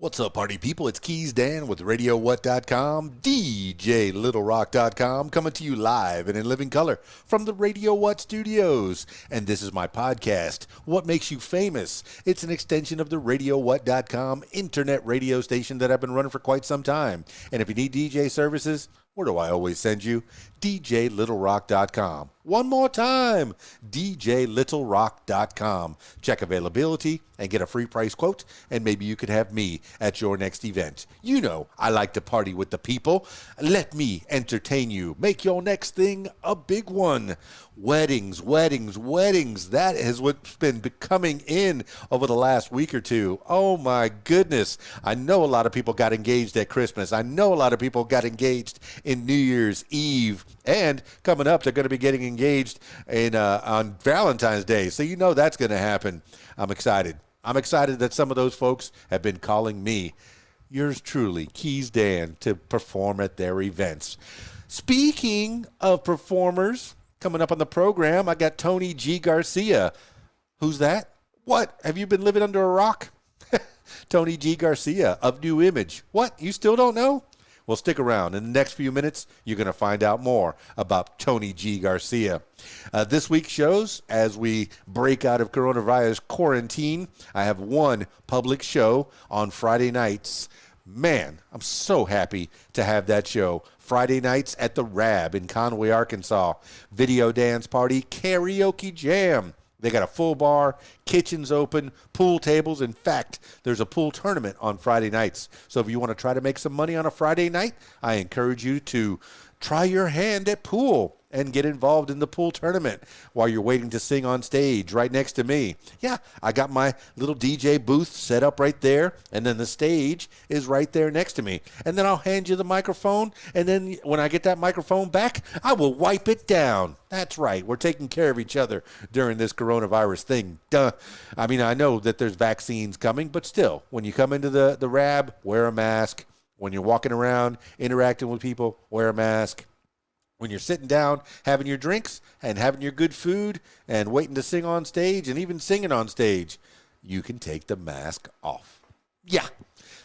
What's up, party people? It's KeysDAN with RadioWhat.com, DJLittleRock.com, coming to you live and in living color from the Radio What studios. And this is my podcast, What Makes You Famous? It's an extension of the RadioWhat.com internet radio station that I've been running for quite some time. And if you need DJ services, where do I always send you? DJLittleRock.com. One more time, DJLittleRock.com. Check availability and get a free price quote, and maybe you could have me at your next event. You know I like to party with the people. Let me entertain you. Make your next thing a big one. Weddings. That is what's been coming in over the last week or two. Oh my goodness. I know a lot of people got engaged at Christmas. I know a lot of people got engaged in New Year's Eve. And coming up, they're going to be getting engaged on Valentine's Day. So you know that's going to happen. I'm excited. I'm excited that some of those folks have been calling me, yours truly, KeysDAN, to perform at their events. Speaking of performers, coming up on the program, I got Tony G Garcia. Who's that? What? Have you been living under a rock? Tony G Garcia of New Image. What? You still don't know? Well, stick around. In the next few minutes, you're going to find out more about Tony G. Garcia. This week's shows, as we break out of coronavirus quarantine, I have one public show on Friday nights. Man, I'm so happy to have that show. Friday nights at the Rab in Conway, Arkansas. Video dance party, karaoke jam. They got a full bar, kitchens open, pool tables. In fact, there's a pool tournament on Friday nights. So if you want to try to make some money on a Friday night, I encourage you to try your hand at pool and get involved in the pool tournament while you're waiting to sing on stage right next to me. Yeah, I got my little DJ booth set up right there, and then the stage is right there next to me. And then I'll hand you the microphone, and then when I get that microphone back, I will wipe it down. That's right. We're taking care of each other during this coronavirus thing. Duh. I mean, I know that there's vaccines coming, but still, when you come into the Rab, wear a mask. When you're walking around, interacting with people, wear a mask. When you're sitting down, having your drinks and having your good food and waiting to sing on stage and even singing on stage, you can take the mask off. Yeah.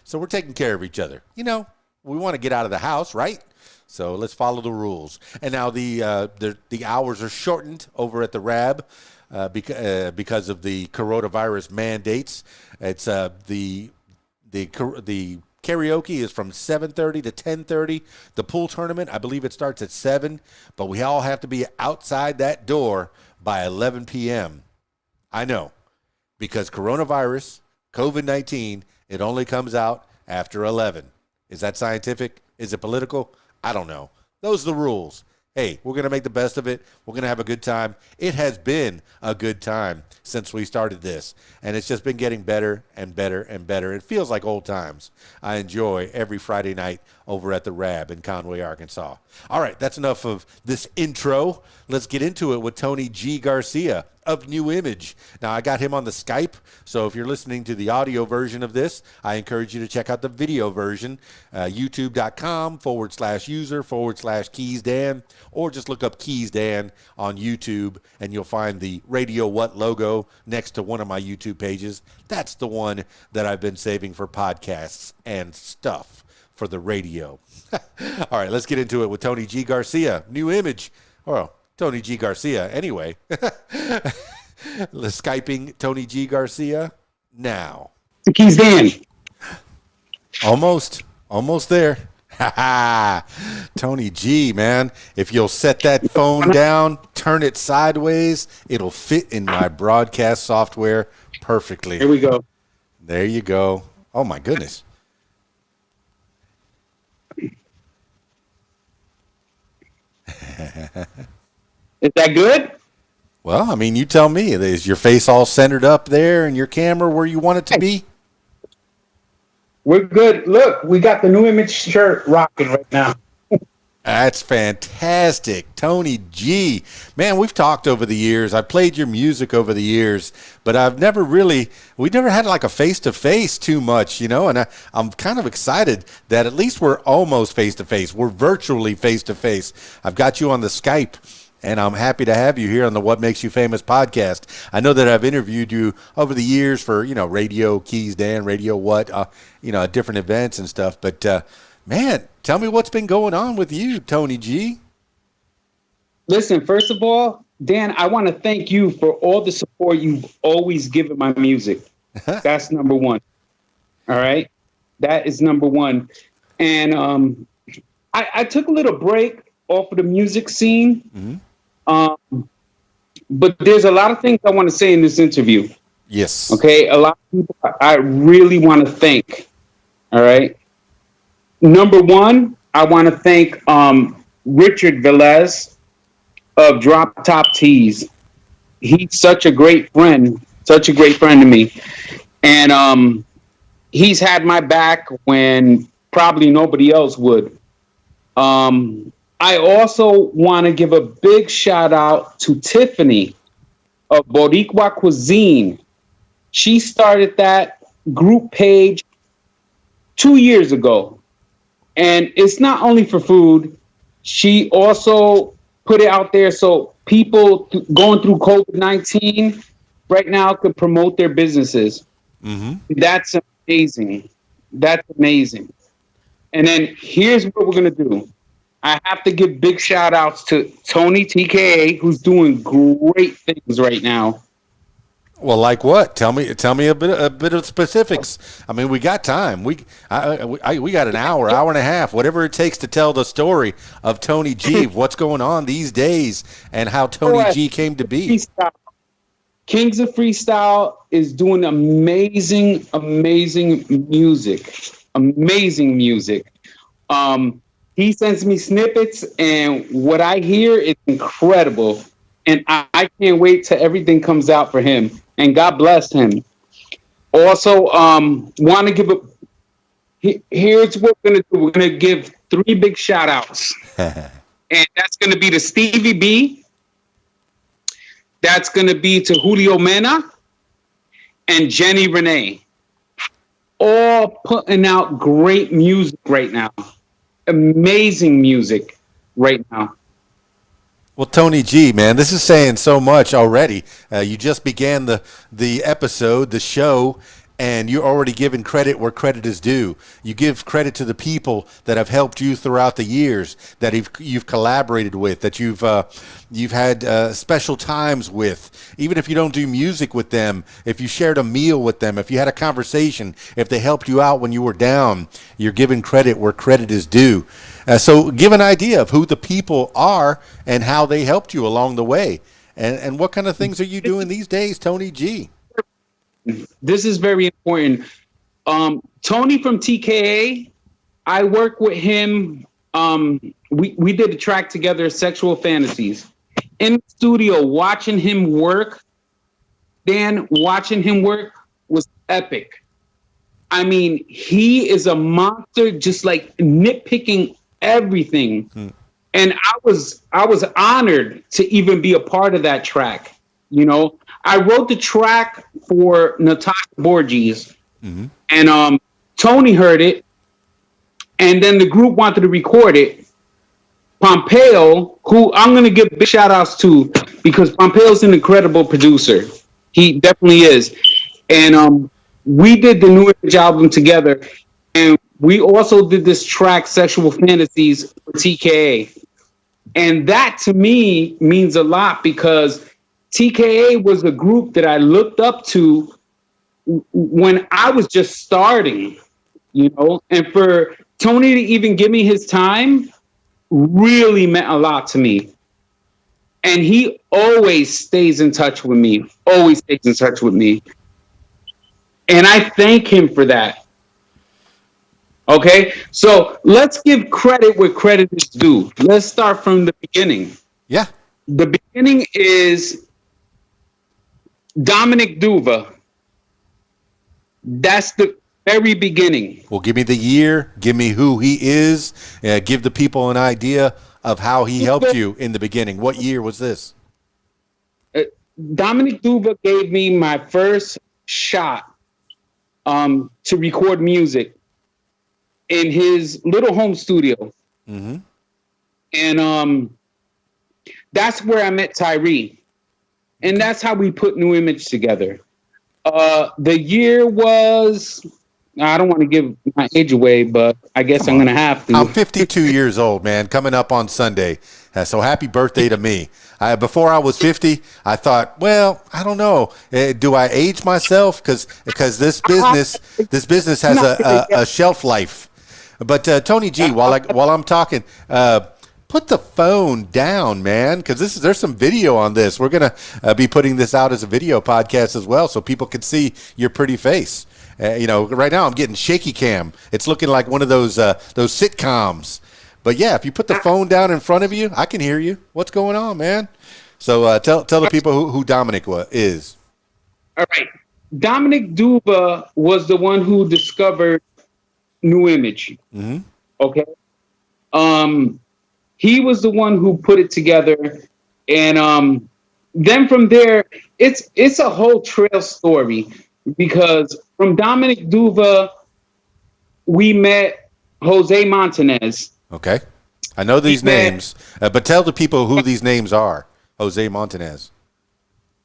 So we're taking care of each other. You know, we want to get out of the house, right? So let's follow the rules. And now the hours are shortened over at the Rab because of the coronavirus mandates. It's the karaoke is from 7:30 to 10:30. The pool tournament, I believe it starts at 7, but we all have to be outside that door by 11 p.m. I know, because coronavirus, COVID-19, it only comes out after 11. Is that scientific? Is it political? I don't know. Those are the rules. Hey, we're going to make the best of it. We're going to have a good time. It has been a good time since we started this, and it's just been getting better and better and better. It feels like old times. I enjoy every Friday night over at the Rab in Conway, Arkansas. All right, that's enough of this intro. Let's get into it with Tony G. Garcia of New Image. Now, I got him on the Skype, so if you're listening to the audio version of this, I encourage you to check out the video version, youtube.com/user/KeysDAN, or just look up KeysDAN on YouTube, and you'll find the Radio What logo next to one of my YouTube pages. That's the one that I've been saving for podcasts and stuff for the radio. All right, let's get into it with Tony G. Garcia, New Image. Well, Tony G. Garcia, anyway. Let's Skyping Tony G. Garcia now. KeysDAN. Almost there. Tony G, man. If you'll set that phone down, turn it sideways, it'll fit in my broadcast software perfectly. Here we go. There you go. Oh, my goodness. Is that good? Well, I mean, you tell me. Is your face all centered up there and your camera where you want it to be? We're good. Look, we got the New Image shirt rocking right now. That's fantastic. Tony G. Man, we've talked over the years. I played your music over the years, but we never had like a face-to-face too much, you know, and I'm kind of excited that at least we're almost face-to-face. We're virtually face-to-face. I've got you on the Skype, And I'm happy to have you here on the What Makes You Famous podcast. I know that I've interviewed you over the years for, radio, KeysDAN, radio what, different events and stuff. But, man, tell me what's been going on with you, Tony G. Listen, first of all, Dan, I want to thank you for all the support you've always given my music. That's number one. All right? That is number one. And I took a little break off of the music scene. Mm-hmm. But there's a lot of things I want to say in this interview. Yes. Okay. A lot of people I really want to thank. All right. Number one, I want to thank Richard Velez of Drop Top Tees. He's such a great friend to me. And he's had my back when probably nobody else would. I also want to give a big shout out to Tiffany of Boricua Cuisine. She started that group page 2 years ago. And it's not only for food. She also put it out there so people going through COVID-19 right now could promote their businesses. Mm-hmm. That's amazing. That's amazing. And then here's what we're going to do. I have to give big shout outs to Tony TKA, who's doing great things right now. Well, like what? Tell me a bit of specifics. I mean, we got time. We got an hour and a half, whatever it takes to tell the story of Tony G, what's going on these days, and how Tony G came to be. Freestyle. Kings of Freestyle is doing amazing music. Amazing music. He sends me snippets, and what I hear is incredible. And I can't wait till everything comes out for him. And God bless him. Also, want to give here's what we're going to do. We're going to give 3 big shout outs. And that's going to be to Stevie B. That's going to be to Julio Mena and Jenny Renee. All putting out great music right now. Amazing music right now. Well, Tony G, man, this is saying so much already. You just began the episode, the show, and you're already giving credit where credit is due. You give credit to the people that have helped you throughout the years, that you've collaborated with, that you've had special times with. Even if you don't do music with them, if you shared a meal with them, if you had a conversation, if they helped you out when you were down, you're giving credit where credit is due. So give an idea of who the people are and how they helped you along the way. And what kind of things are you doing these days, Tony G? This is very important. Tony from TKA, I work with him. We did a track together, Sexual Fantasies. In the studio, watching him work, watching him work was epic. I mean, he is a monster, just like nitpicking everything. And I was honored to even be a part of that track. You know, I wrote the track for Natasha Borges, and Tony heard it, and then the group wanted to record it. Pompeo, who I'm going to give big shout outs to, because Pompeo's an incredible producer. He definitely is. And we did the New Image album together, and we also did this track, Sexual Fantasies, for TKA. And that to me means a lot, because TKA was a group that I looked up to when I was just starting, you know, and for Tony to even give me his time really meant a lot to me. And he always stays in touch with me, And I thank him for that. Okay, so let's give credit where credit is due. Let's start from the beginning. Yeah. The beginning is Dominic Duva. That's the very beginning. Well, give me the year. Give me who he is. Give the people an idea of how he helped you in the beginning. What year was this? Dominic Duva gave me my first shot to record music in his little home studio. And That's where I met Tyree, and that's how we put New Image together. The year was, I don't want to give my age away, but I guess Come I'm on. gonna have I'm to. 52 years old, man, coming up on Sunday. So happy birthday to me. Before I was 50, I thought, well, I don't know. Do I age myself? Because this business has Not there a yet. shelf life. But Tony G, while I'm talking, put the phone down, man, because there's some video on this. We're gonna be putting this out as a video podcast as well, so people can see your pretty face. Right now I'm getting shaky cam. It's looking like one of those sitcoms. But yeah, if you put the phone down in front of you, I can hear you. What's going on, man? So tell the people who Dominic is. All right. Dominic Duba was the one who discovered New Image. Mm-hmm. Okay. He was the one who put it together, and then from there, it's a whole trail story, because from Dominic Duva, we met Jose Montanez. Okay. I know these names, but tell the people who these names are. Jose Montanez.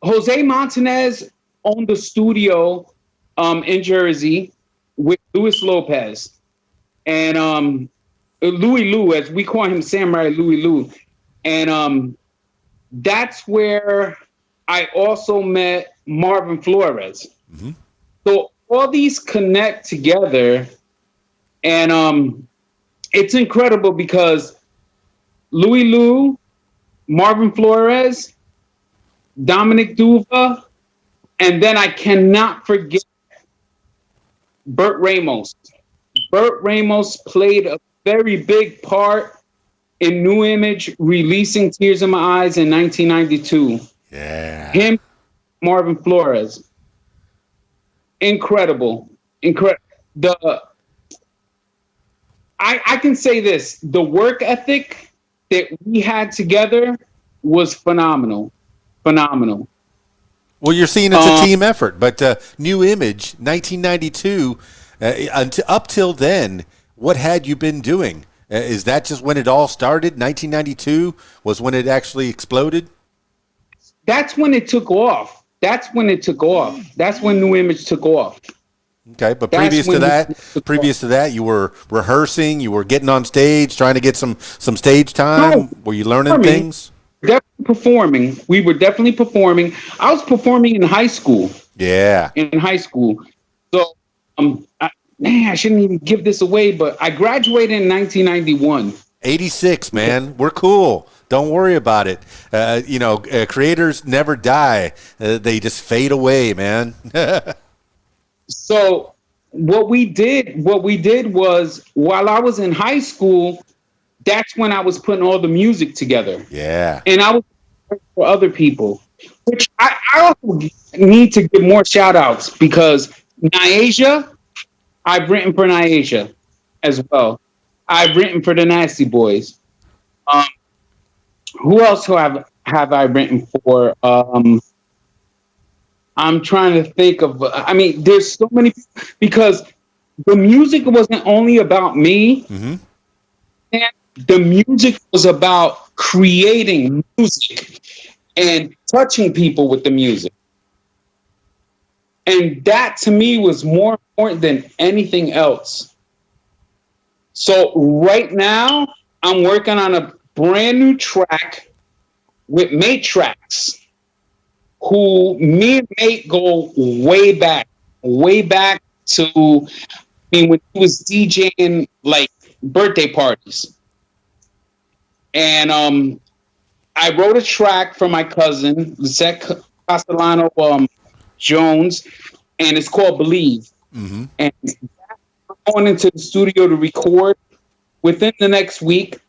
Jose Montanez owned the studio in Jersey with Luis Lopez. And Louis Lou, as we call him, Samurai Louis Lou. And that's where I also met Marvin Flores. Mm-hmm. So all these connect together, and it's incredible because Louis Lou, Marvin Flores, Dominic Duva, and then I cannot forget Burt Ramos. Burt Ramos played a very big part in New Image releasing Tears in My Eyes in 1992. Yeah. Him, Marvin Flores. Incredible. I can say this. The work ethic that we had together was phenomenal. Phenomenal. Well, you're seeing it's a team effort, but New Image, 1992, up till then, what had you been doing? Is that just when it all started? 1992 was when it actually exploded? That's when it took off. That's when New Image took off. Okay, but previous to that, you were rehearsing, you were getting on stage, trying to get some stage time. No, were you learning things? Definitely performing. We were definitely performing. I was performing in high school. Yeah. In high school. So, I shouldn't even give this away, but I graduated in 1991. 86, man. We're cool. Don't worry about it. Creators never die. They just fade away, man. So what we did was, while I was in high school, that's when I was putting all the music together. Yeah. And I was for other people, which I also need to give more shout outs, because Nyasia, I've written for Nyasia as well. I've written for the Nasty Boys. Who else have I written for? I'm trying to think of. There's so many people, because the music wasn't only about me. Mm-hmm. And the music was about creating music and touching people with the music. And that to me was more important than anything else. So right now I'm working on a brand new track with Matrix, who me and Mate go way back to, when he was DJing like birthday parties. And I wrote a track for my cousin, Lisette Castellano Jones, and it's called Believe. Mm-hmm. And I'm going into the studio to record within the next week.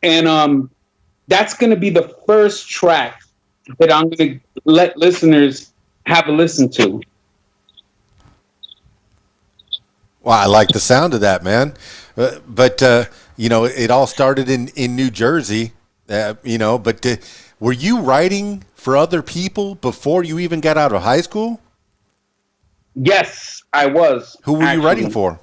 And that's going to be the first track that I'm going to let listeners have a listen to. Well, I like the sound of that, man. But it all started in New Jersey, but were you writing for other people before you even got out of high school? Yes, I was. Who were you writing for?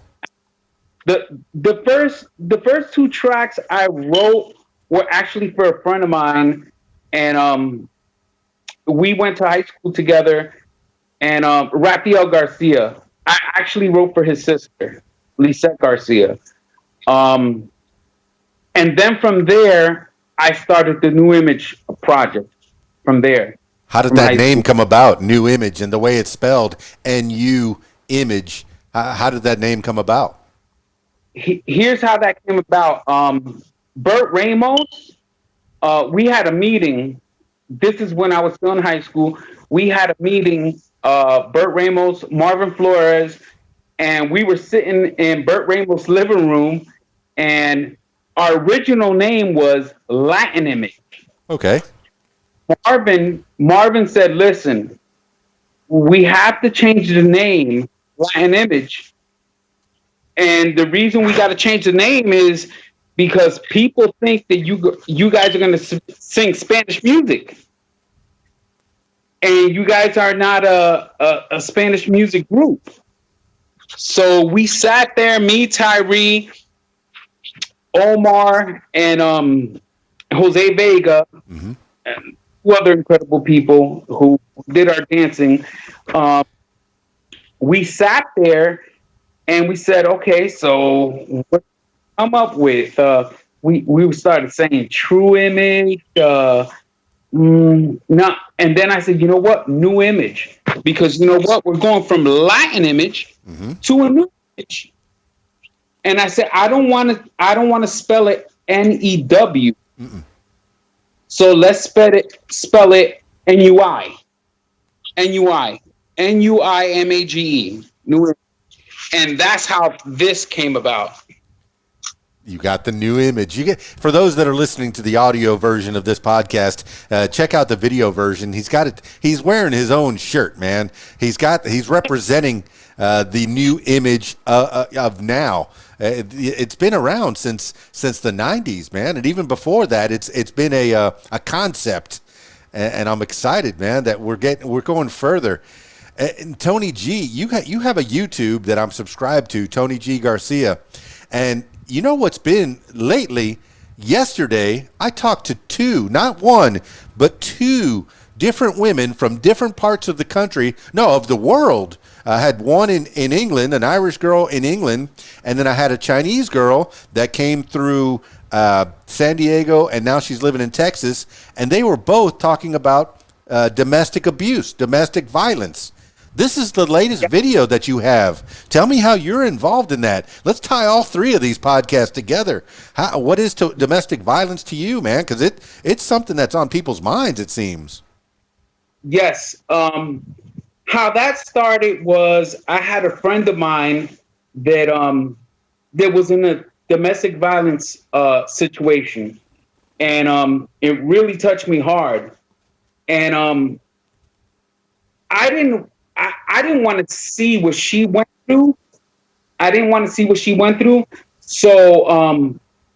The first two tracks I wrote were actually for a friend of mine, and we went to high school together. And Rafael Garcia, I actually wrote for his sister, Lisette Garcia. Um, and then from there, I started the New Image project. From there, How did from that high name school. come about? New Image and the way it's spelled, N-U Image. How did that name come about? Here's how that came about. Burt Ramos, we had a meeting. This is when I was still in high school. We had a meeting. Burt Ramos, Marvin Flores, and we were sitting in Burt Ramos' living room, and our original name was Latin Image. Okay. Marvin said, "Listen, we have to change the name Latin Image, and the reason we got to change the name is because people think that you guys are going to sing Spanish music, and you guys are not a Spanish music group." So we sat there, me, Tyree, Omar, and Jose Vega, Mm-hmm. and two other incredible people who did our dancing. Um, we sat there and we said, "Okay, so what come up with?" We started saying True Image. No, and then I said, "You know what? New Image, because you know what? We're going from Latin Image Mm-hmm. to a new image." And I said, "I don't want to. I don't want to spell it New. So let's spell it Nui, Nui, Nuimage, New Image." And that's how this came about. You got the New Image. You get, for those that are listening to the audio version of this podcast, check out the video version. He's got it. He's wearing his own shirt, man. He's representing the New Image of now. It's been around since the '90s, man, and even before that, it's been a concept, and I'm excited, man, that we're going further. And Tony G, you have a YouTube that I'm subscribed to, Tony G Garcia, and you know what's been lately? Yesterday, I talked to two, not one, but two different women from different parts of the country, no, of the world. I had one in England, an Irish girl in England, and then I had a Chinese girl that came through San Diego, and now she's living in Texas, and they were both talking about domestic abuse, domestic violence. This is the latest video that you have. Tell me how you're involved in that. Let's tie all three of these podcasts together. What is domestic violence to you, man? Because it's something that's on people's minds, it seems. Yes. How that started was I had a friend of mine that was in a domestic violence situation, and it really touched me hard. And I didn't want to see what she went through. So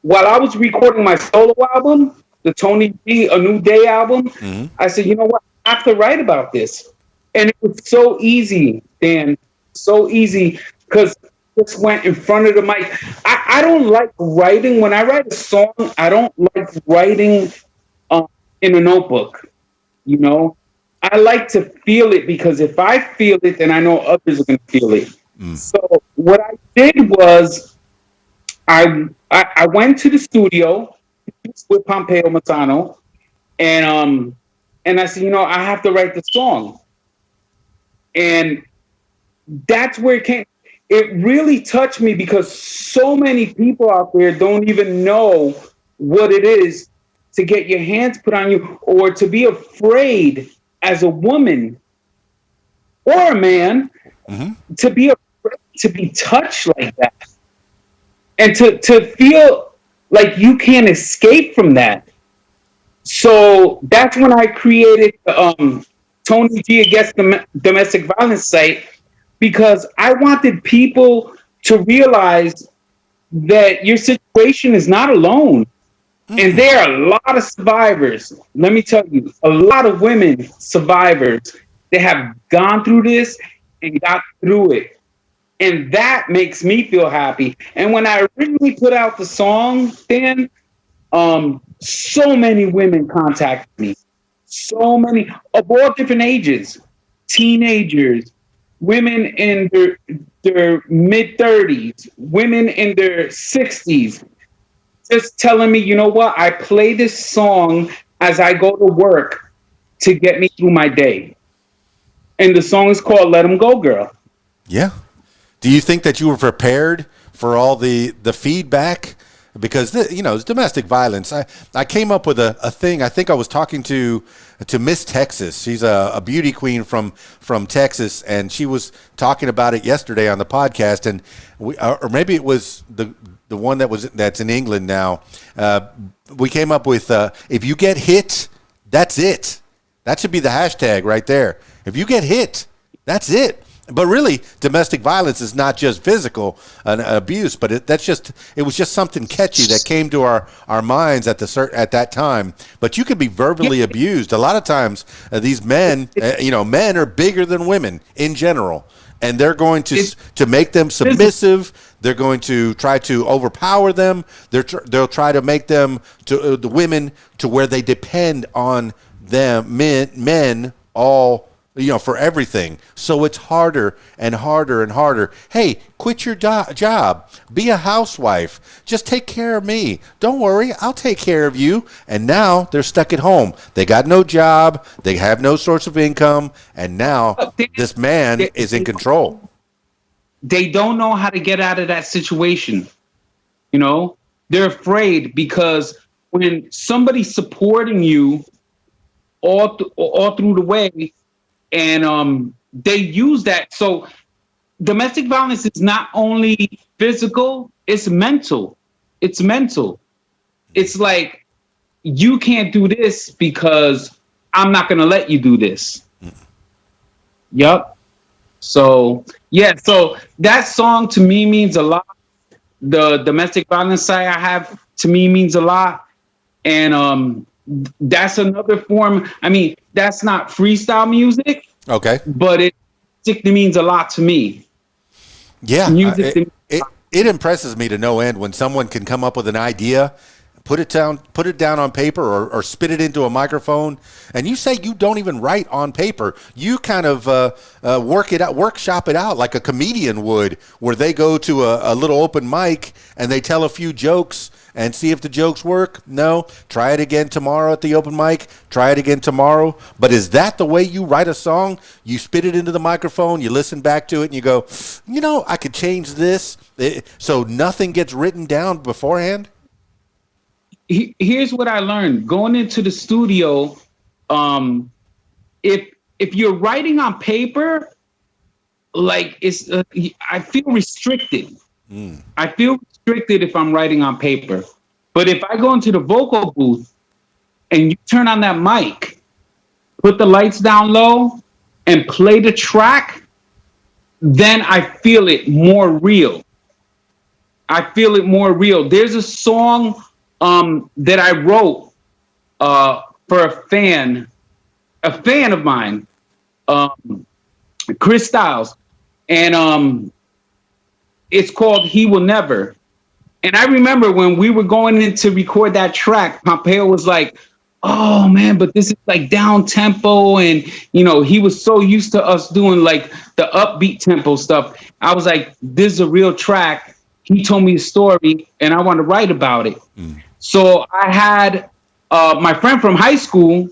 while I was recording my solo album, the Tony G A New Day album, I said, "You know what? I have to write about this." And it was so easy, Dan. So easy, because just went in front of the mic. I don't like writing. When I write a song, I don't like writing in a notebook. You know, I like to feel it, because if I feel it, then I know others are going to feel it. So what I did was I went to the studio with Pompeo Matano, and I said, "You know, I have to write the song." And that's where it came. It really touched me, because so many people out there don't even know what it is to get your hands put on you, or to be afraid as a woman or a man, to be afraid to be touched like that, and to feel like you can't escape from that. So that's when I created Tony G Against Domestic Violence site, because I wanted people to realize that your situation is not alone. And there are a lot of survivors. Let me tell you, a lot of women survivors that have gone through this and got through it. And that makes me feel happy. And when I originally put out the song, then So many women contact me, so many of all different ages, teenagers, women in their mid 30s, women in their 60s, just telling me, you know what, I play this song as I go to work to get me through my day. And the song is called Let 'Em Go, Girl. Yeah. Do you think that you were prepared for all the feedback? Because it's domestic violence. I came up with a thing. I think I was talking to Miss Texas. She's a beauty queen from Texas, and she was talking about it yesterday on the podcast. And or maybe it was the one that's in England now. We came up with if you get hit, that's it. That should be the hashtag right there. If you get hit, that's it. But really, domestic violence is not just physical abuse, but it was just something catchy that came to our minds at that time. But you could be verbally abused. A lot of times, these men, men are bigger than women in general, and they're going to make them submissive. They're going to try to overpower them. They'll try to make them the women to where they depend on them, men all. For everything. So it's harder and harder and harder. Hey, quit your job. Be a housewife. Just take care of me. Don't worry, I'll take care of you. And now they're stuck at home. They got no job. They have no source of income. And now this man is in control. They don't know how to get out of that situation. They're afraid because when somebody's supporting you all through the way, and they use that. So domestic violence is not only physical, it's mental. It's mental. It's like, you can't do this because I'm not going to let you do this. Yep. So, yeah. So that song to me means a lot. The domestic violence side I have to me means a lot. And that's another form. I mean, that's not freestyle music. Okay. But it means a lot to me. Yeah. It impresses me to no end when someone can come up with an idea, put it down on paper or spit it into a microphone. And you say you don't even write on paper. You kind of workshop it out like a comedian would, where they go to a little open mic and they tell a few jokes and see if the jokes work. No, try it again tomorrow at the open mic. Try it again tomorrow. But is that the way you write a song? You spit it into the microphone, you listen back to it, and you go, I could change this. So nothing gets written down beforehand? Here's what I learned. Going into the studio, if you're writing on paper, like I feel restricted. I feel restricted if I'm writing on paper. But if I go into the vocal booth and you turn on that mic, put the lights down low, and play the track, then I feel it more real. There's a song that I wrote for a fan of mine, Chris Styles, and it's called He Will Never. And I remember when we were going in to record that track, Pompeo was like, oh man, but this is like down tempo. And, he was so used to us doing like the upbeat tempo stuff. I was like, this is a real track. He told me a story and I want to write about it. So I had my friend from high school,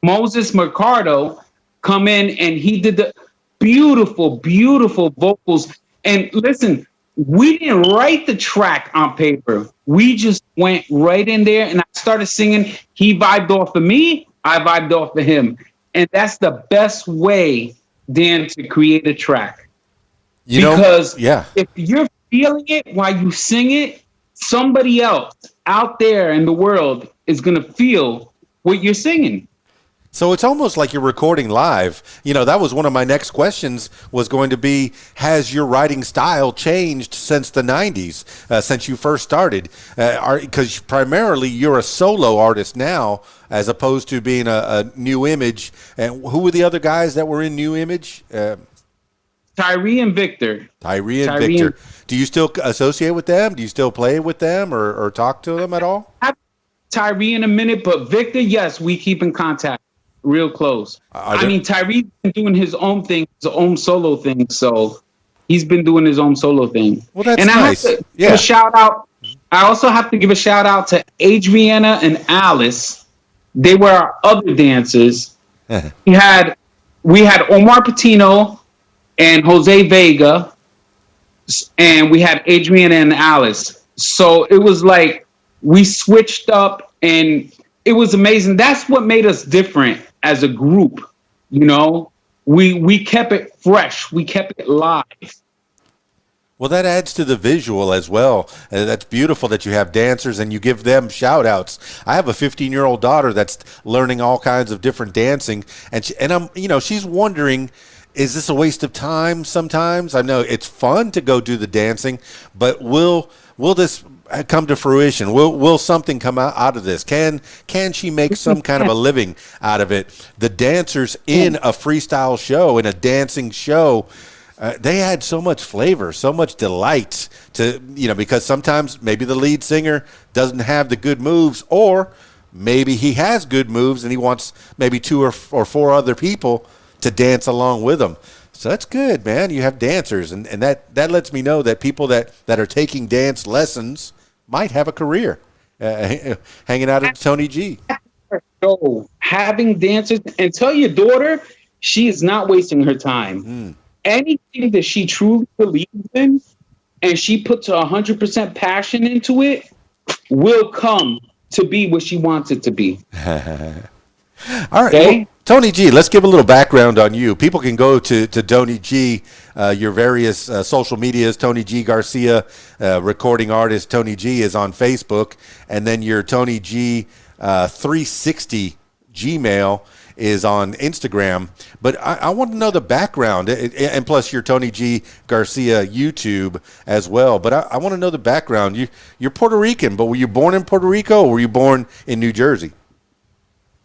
Moses Mercado, come in and he did the beautiful, beautiful vocals. And listen, we didn't write the track on paper. We just went right in there and I started singing. He vibed off of me. I vibed off of him. And that's the best way, Dan, to create a track. Because if you're feeling it while you sing it, somebody else out there in the world is going to feel what you're singing. So it's almost like you're recording live. That was one of my next questions was going to be, has your writing style changed since the 90s, since you first started? Because primarily you're a solo artist now as opposed to being a New Image. And who were the other guys that were in New Image? Tyree and Victor. Tyree and Victor. Do you still associate with them? Do you still play with them or talk to them at all? Tyree in a minute, but Victor, yes, we keep in contact real close. I mean, Tyree's been doing his own thing, his own solo thing. So he's been doing his own solo thing. Well, that's and nice. I have to give a shout out. I also have to give a shout out to Adriana and Alice. They were our other dancers. we had Omar Patino and Jose Vega, and we had Adriana and Alice. So it was like we switched up, and it was amazing. That's what made us different as a group. You know, we kept it fresh. We kept it live. Well, that adds to the visual as well. That's beautiful that you have dancers and you give them shout outs. I have a 15-year-old daughter that's learning all kinds of different dancing, and I'm, she's wondering, is this a waste of time sometimes? I know it's fun to go do the dancing, but will this come to fruition? Will something come out of this? Can she make some kind of a living out of it? The dancers in a freestyle show, in a dancing show, they add so much flavor, so much delight to, because sometimes maybe the lead singer doesn't have the good moves, or maybe he has good moves and he wants maybe 2 or 4 other people to dance along with him. So that's good, man. You have dancers, and that lets me know that people that are taking dance lessons might have a career hanging out at Tony G. So having dancers, and tell your daughter she is not wasting her time. Anything that she truly believes in and she puts 100% passion into it will come to be what she wants it to be. All right. Okay? Well, Tony G, let's give a little background on you. People can go to Tony G, your various social medias. Tony G Garcia, recording artist Tony G is on Facebook. And then your Tony G 360 Gmail is on Instagram. But I want to know the background, and plus your Tony G Garcia YouTube as well. But I want to know the background. You're Puerto Rican, but were you born in Puerto Rico or were you born in New Jersey?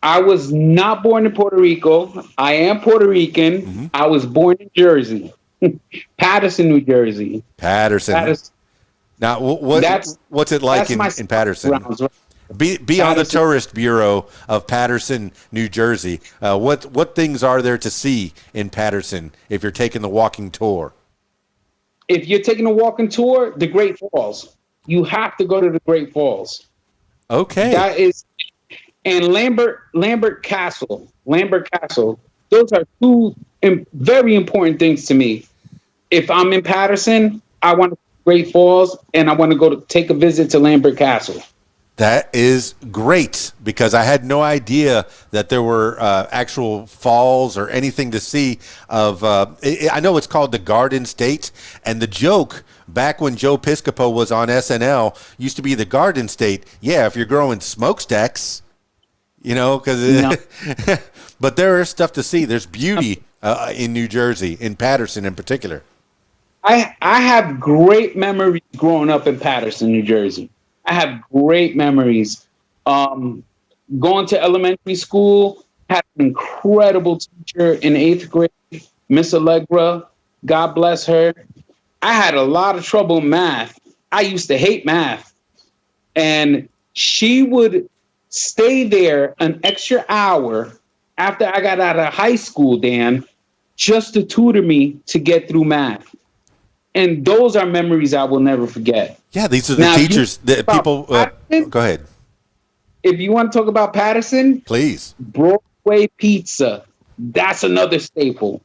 I was not born in Puerto Rico. I am Puerto Rican. Mm-hmm. I was born in Jersey, Paterson, New Jersey. Patterson. Now, what's it like in Paterson? Be on the tourist bureau of Paterson, New Jersey. What things are there to see in Paterson if you're taking the walking tour? If you're taking a walking tour, the Great Falls. You have to go to the Great Falls. Okay. That is, and Lambert Castle. Those are 2 very important things to me. If I'm in Paterson, I want to go to Great Falls, and I want to go to take a visit to Lambert Castle. That is great, because I had no idea that there were actual falls or anything to see of. I know it's called the Garden State, and the joke back when Joe Piscopo was on SNL used to be the Garden State. Yeah, if you're growing smokestacks, because. But there is stuff to see. There's beauty in New Jersey, in Paterson in particular. I have great memories growing up in Paterson, New Jersey. I have great memories. Going to elementary school, had an incredible teacher in 8th grade, Miss Allegra. God bless her. I had a lot of trouble in math. I used to hate math. And she would stay there an extra hour after I got out of high school, Dan, just to tutor me to get through math. And those are memories I will never forget. Yeah, these are the teachers that people. Go ahead. If you want to talk about Paterson, please. Broadway pizza. That's another staple.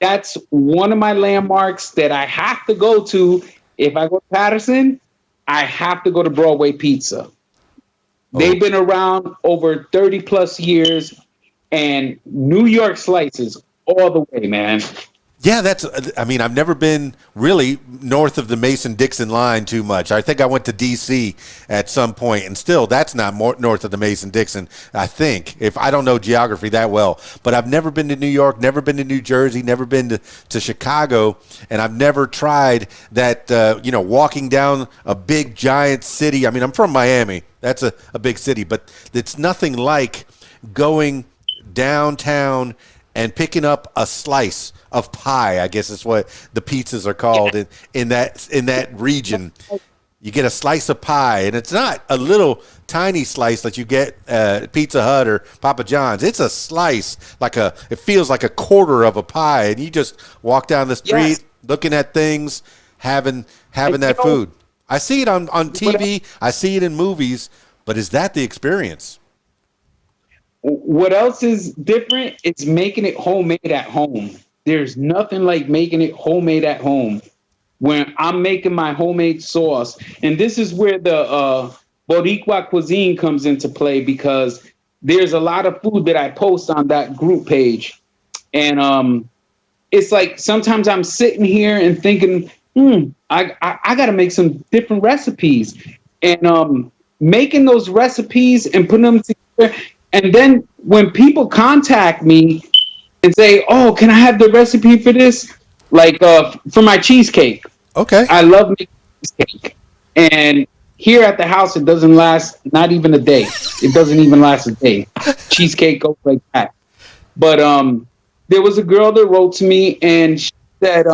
That's one of my landmarks that I have to go to. If I go to Paterson, I have to go to Broadway pizza. They've been around over 30 plus years, and New York slices all the way, man. Yeah, I've never been really north of the Mason-Dixon line too much. I think I went to D.C. at some point, and still that's not north of the Mason-Dixon, I think, if I don't know geography that well. But I've never been to New York, never been to New Jersey, never been to Chicago, and I've never tried that, walking down a big, giant city. I mean, I'm from Miami. That's a big city, but it's nothing like going downtown and picking up a slice of pie, I guess is what the pizzas are called in that region. You get a slice of pie, and it's not a little tiny slice that you get at Pizza Hut or Papa John's. It's a slice, it feels like a quarter of a pie, and you just walk down the street Yes. looking at things, having And that food. I see it on TV. I see it in movies, but is that the experience? What else is different? It's making it homemade at home. There's nothing like making it homemade at home. When I'm making my homemade sauce, and this is where the Boricua cuisine comes into play, because there's a lot of food that I post on that group page, and it's like sometimes I'm sitting here and thinking, I got to make some different recipes, and making those recipes and putting them together. And then when people contact me and say, "Oh, can I have the recipe for this?" Like for my cheesecake. Okay. I love making cheesecake. And here at the house, it doesn't last not even a day. It doesn't even last a day. Cheesecake goes like that. But there was a girl that wrote to me and she said,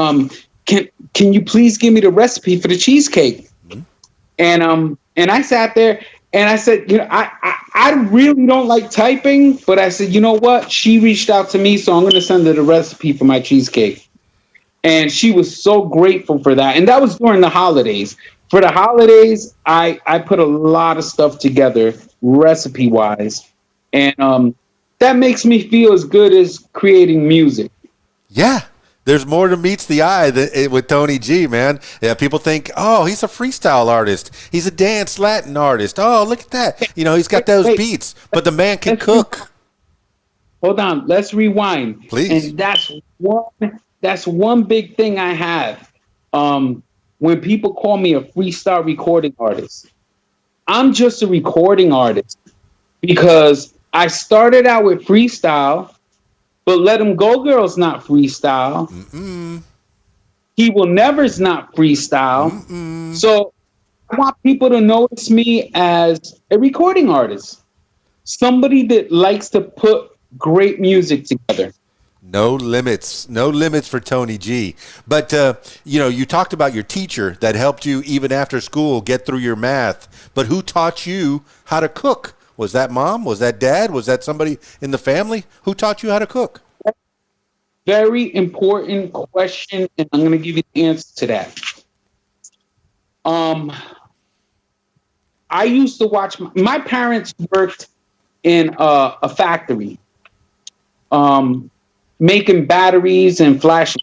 can you please give me the recipe for the cheesecake? Mm-hmm. And I sat there and I said, I really don't like typing, but I said, you know what? She reached out to me, so I'm going to send her the recipe for my cheesecake. And she was so grateful for that. And that was during the holidays. For the holidays, I put a lot of stuff together recipe-wise. And that makes me feel as good as creating music. Yeah. There's more to meets the eye with Tony G, man. Yeah, people think, oh, he's a freestyle artist. He's a dance Latin artist. Oh, look at that. He's got those beats. But the man can cook. Hold on. Let's rewind. Please. And that's one big thing I have. When people call me a freestyle recording artist, I'm just a recording artist because I started out with freestyle. But Let 'Em Go Girl's not freestyle. Mm-mm. He Will Never's not freestyle. Mm-mm. So I want people to notice me as a recording artist. Somebody that likes to put great music together. No limits for Tony G. But, you talked about your teacher that helped you even after school get through your math. But who taught you how to cook? Was that mom? Was that dad? Was that somebody in the family? Who taught you how to cook? Very important question, and I'm going to give you the answer to that. I used to watch, my parents worked in a factory making batteries and flash.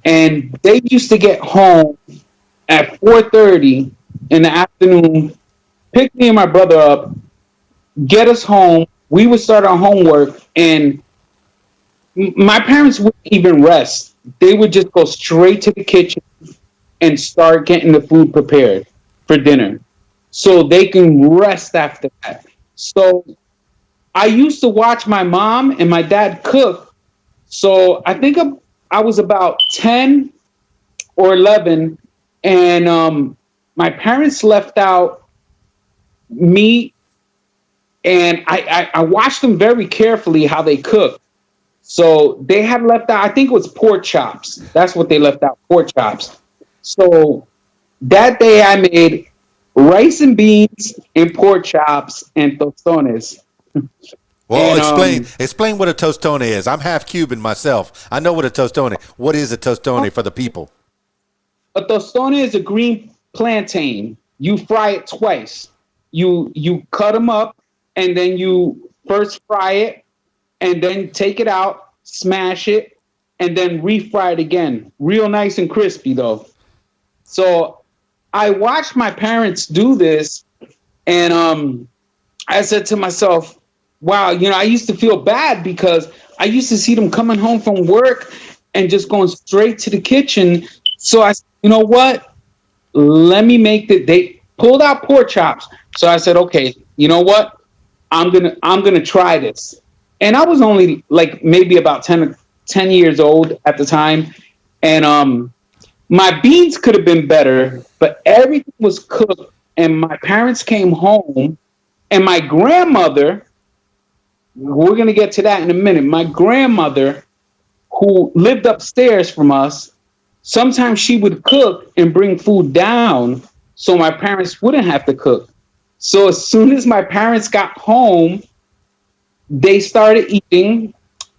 And they used to get home at 4:30 in the afternoon, pick me and my brother up, get us home. We would start our homework, and my parents wouldn't even rest. They would just go straight to the kitchen and start getting the food prepared for dinner so they can rest after that. So I used to watch my mom and my dad cook. So I think I was about 10 or 11, and my parents left out meat. And I watched them very carefully how they cook. So they had left out, I think it was pork chops. That's what they left out, pork chops. So that day I made rice and beans and pork chops and tostones. Well, explain what a tostone is. I'm half Cuban myself. I know what a tostone is. What is a tostone for the people? A tostone is a green plantain. You fry it twice. You cut them up, and then you first fry it, and then take it out, smash it, and then refry it again. Real nice and crispy, though. So I watched my parents do this, and I said to myself, wow, I used to feel bad because I used to see them coming home from work and just going straight to the kitchen. So I said, you know what? Let me make they pulled out pork chops. So I said, okay, you know what? I'm gonna try this. And I was only like maybe about 10 years old at the time. And my beans could have been better, but everything was cooked. And my parents came home, and my grandmother, we're gonna get to that in a minute. My grandmother, who lived upstairs from us, sometimes she would cook and bring food down so my parents wouldn't have to cook. So as soon as my parents got home, they started eating,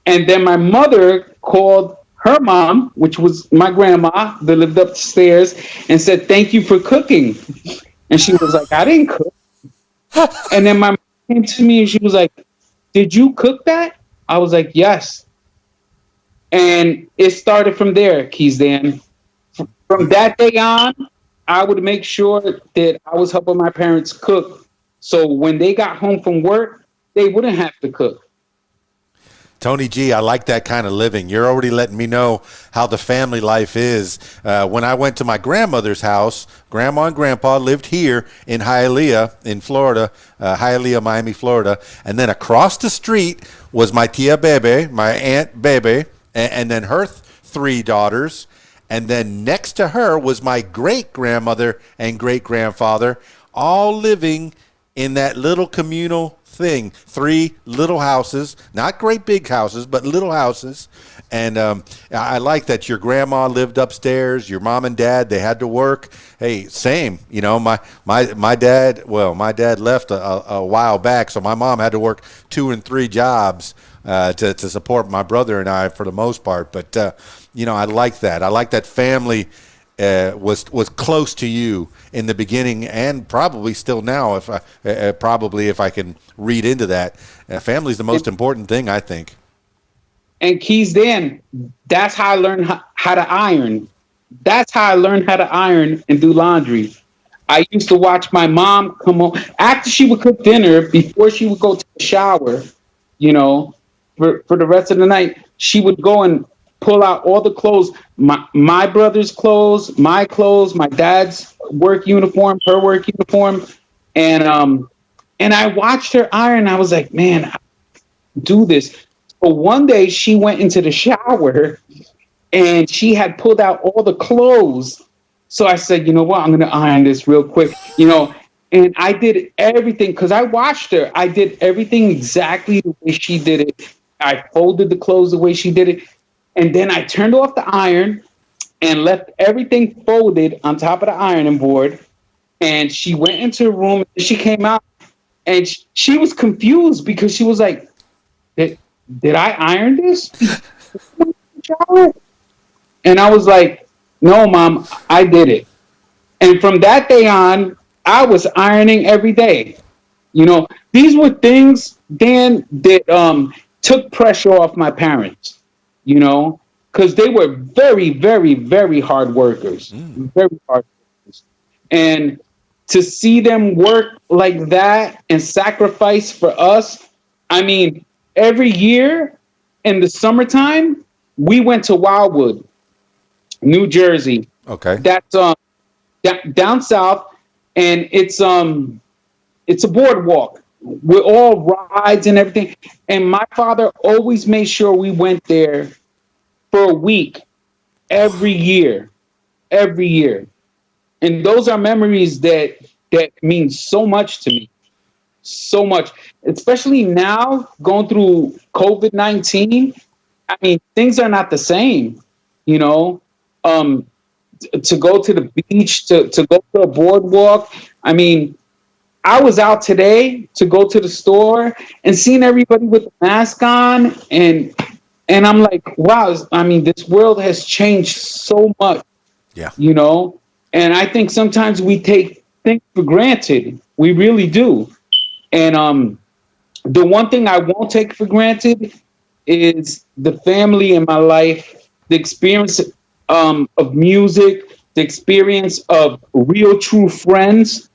and then my mother called her mom, which was my grandma that lived upstairs, and said, "Thank you for cooking." And she was like, "I didn't cook." And then my mom came to me and she was like, "Did you cook that?" I was like, "Yes." And it started from there, KeysDAN. From that day on, I would make sure that I was helping my parents cook. So when they got home from work, they wouldn't have to cook. Tony G, I like that kind of living. You're already letting me know how the family life is. When I went to my grandmother's house, Grandma and Grandpa lived here in Hialeah, in Florida, Hialeah, Miami, Florida. And then across the street was my tia Bebe, my Aunt Bebe, and then her three daughters. And then next to her was my great-grandmother and great-grandfather, all living in that little communal thing. 3 little houses, not great big houses, but little houses. And I like that your grandma lived upstairs, your mom and dad, they had to work. Hey, same. You know, my dad, well, my dad left a while back, so my mom had to work 2 and 3 jobs to support my brother and I for the most part. But, you know, I like that. I like that family was close to you in the beginning, and probably still now. If I can read into that, family's the most important thing, I think. And KeysDAN, that's how I learned how to iron. That's how I learned how to iron and do laundry. I used to watch my mom come home after she would cook dinner, before she would go to the shower, you know, for the rest of the night. She would go and pull out all the clothes, my brother's clothes, my clothes, my dad's work uniform, her work uniform. And I watched her iron. I was like, man, I do this. But one day she went into the shower and she had pulled out all the clothes. So I said, you know what, I'm going to iron this real quick, you know. And I did everything because I watched her. I did everything exactly the way she did it. I folded the clothes the way she did it. And then I turned off the iron and left everything folded on top of the ironing board. And she went into her room and she came out and she was confused because she was like, did I iron this? And I was like, no, Mom, I did it. And from that day on, I was ironing every day. You know, these were things, Dan, that took pressure off my parents, you know, because they were very, very, very hard workers, very hard workers. And to see them work like that and sacrifice for us, I mean, every year in the summertime, we went to Wildwood, New Jersey. Okay. That's down south, and it's a boardwalk with all rides and everything. And my father always made sure we went there for a week every year. And those are memories that mean so much to me. So much, especially now going through COVID-19. I mean, things are not the same, you know. To go to the beach, to go to a boardwalk. I mean, I was out today to go to the store and seeing everybody with a mask on, and I'm like, wow. I mean, this world has changed so much. Yeah. You know, and I think sometimes we take things for granted. We really do. And the one thing I won't take for granted is the family in my life, the experience of music, the experience of real, true friends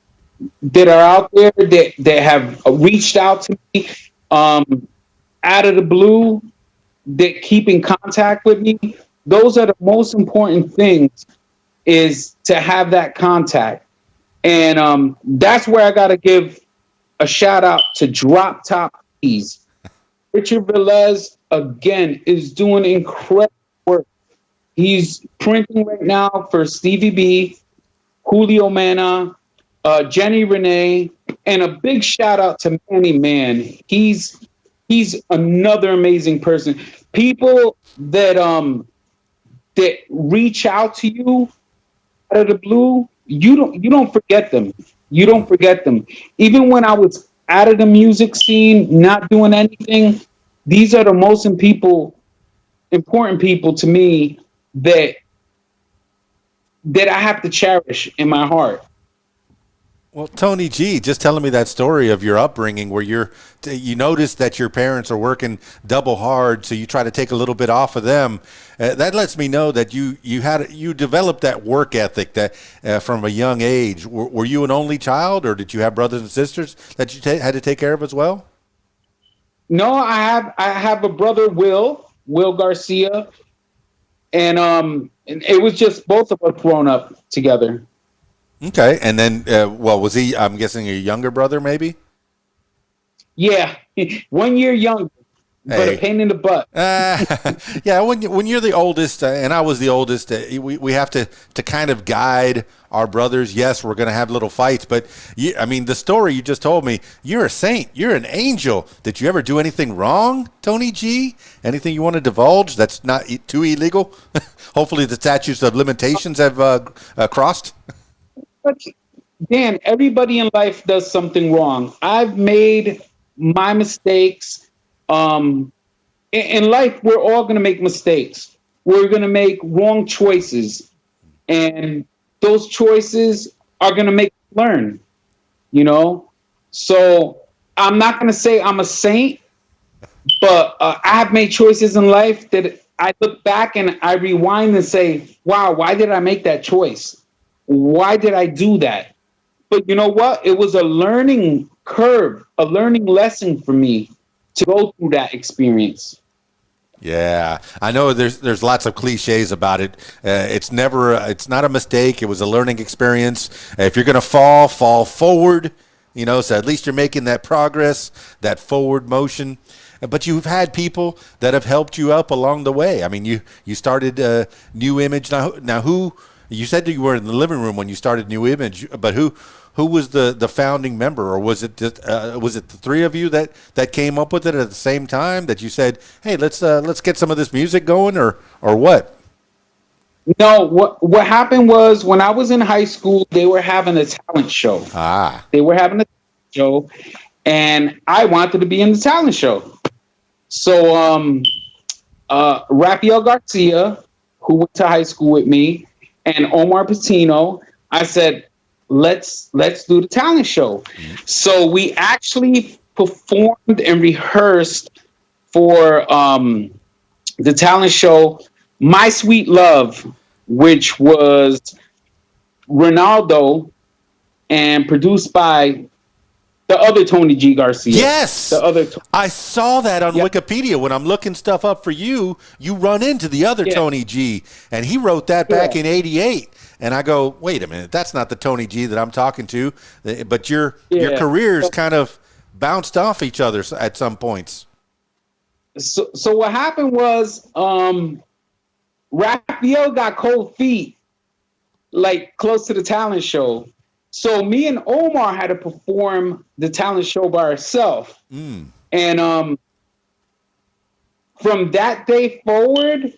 that are out there that have reached out to me out of the blue, that keep in contact with me. Those are the most important things, is to have that contact. And that's where I got to give a shout out to Drop Top Keys. Richard Velez, again, is doing incredible work. He's printing right now for Stevie B, Julio Mana, Jenny Renee, and a big shout out to Manny Man. He's another amazing person. People that reach out to you out of the blue, you don't forget them. You don't forget them. Even when I was out of the music scene, not doing anything, these are the most important people to me that I have to cherish in my heart. Well, Tony G, just telling me that story of your upbringing where you notice that your parents are working double hard, so you try to take a little bit off of them. That lets me know that you developed that work ethic that from a young age. Were you an only child, or did you have brothers and sisters that you had to take care of as well? No, I have a brother, Will Garcia, and it was just both of us grown up together. Okay, and then well, was he? I'm guessing a younger brother, maybe. Yeah, 1 year younger, but a Hey, pain in the butt. yeah, when you're the oldest, and I was the oldest, we have to kind of guide our brothers. Yes, we're going to have little fights, but I mean, the story you just told me, you're a saint, you're an angel. Did you ever do anything wrong, Tony G? Anything you want to divulge that's not too illegal? Hopefully, the statutes of limitations have crossed. But Dan, everybody in life does something wrong. I've made my mistakes. In life, we're all going to make mistakes. We're going to make wrong choices, and those choices are going to make us learn. You know, so I'm not going to say I'm a saint, but I have made choices in life that I look back and I rewind and say, "Wow, why did I make that choice? Why did I do that?" But you know what? It was a learning curve, a learning lesson for me to go through that experience. Yeah, I know there's lots of cliches about it. It's not a mistake. It was a learning experience. If you're gonna fall forward. So at least you're making that progress, that forward motion. But you've had people that have helped you up along the way. I mean, you started New Image. Now who you said that you were in the living room when you started New Image, but who was the founding member, or was it the three of you that came up with it at the same time that you said, hey, let's get some of this music going, or what? No, what happened was when I was in high school, they were having a talent show. Ah, They were having a show, and I wanted to be in the talent show. So, Rafael Garcia, who went to high school with me, and Omar Patino, I said, let's do the talent show. So we actually performed and rehearsed for the talent show My Sweet Love, which was Ronaldo and produced by the other Tony G Garcia. yes, The other I saw that on Yep. Wikipedia. When I'm looking stuff up for you, you run into the other Yeah. Tony G, and he wrote that back Yeah. in '88. And I go, wait a minute, that's not the Tony G that I'm talking to. But your Yeah. careers kind of bounced off each other at some points. So what happened was Raphael got cold feet, like close to the talent show. So me and Omar had to perform the talent show by ourselves. And from that day forward,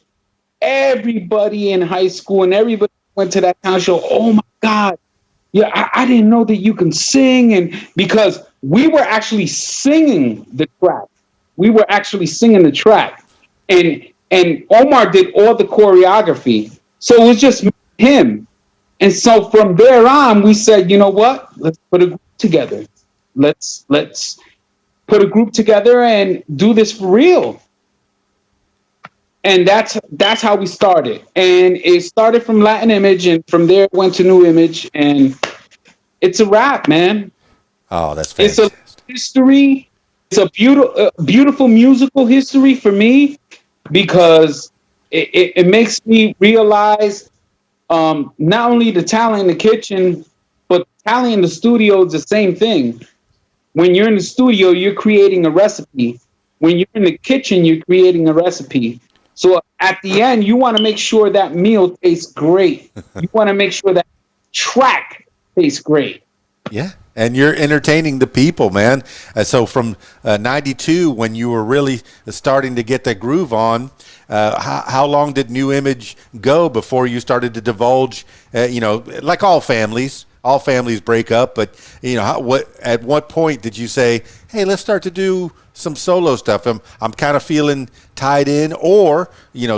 everybody in high school and everybody went to that talent show. Oh my God. Yeah, I didn't know that you can sing. And because we were actually singing the track. We were actually singing the track. And Omar did all the choreography. So it was just him. And so from there on, we said, you know what? Let's put a group together. Let's put a group together and do this for real. And that's how we started. And it started from Latin Image, and from there it went to New Image, and it's a wrap, man. Oh, that's It's a fantastic. history. It's a beautiful musical history for me because it makes me realize not only the talent in the kitchen, but the talent in the studio is the same thing. When you're in the studio, you're creating a recipe. When you're in the kitchen, you're creating a recipe. So at the end, you want to make sure that meal tastes great. You want to make sure that track tastes great. Yeah, and you're entertaining the people, man. So from '92, when you were really starting to get that groove on, how long did New Image go before you started to divulge? Like all families, all families break up, but at what point did you say, "Hey, let's start to do some solo stuff"? I'm kind of feeling tied in, or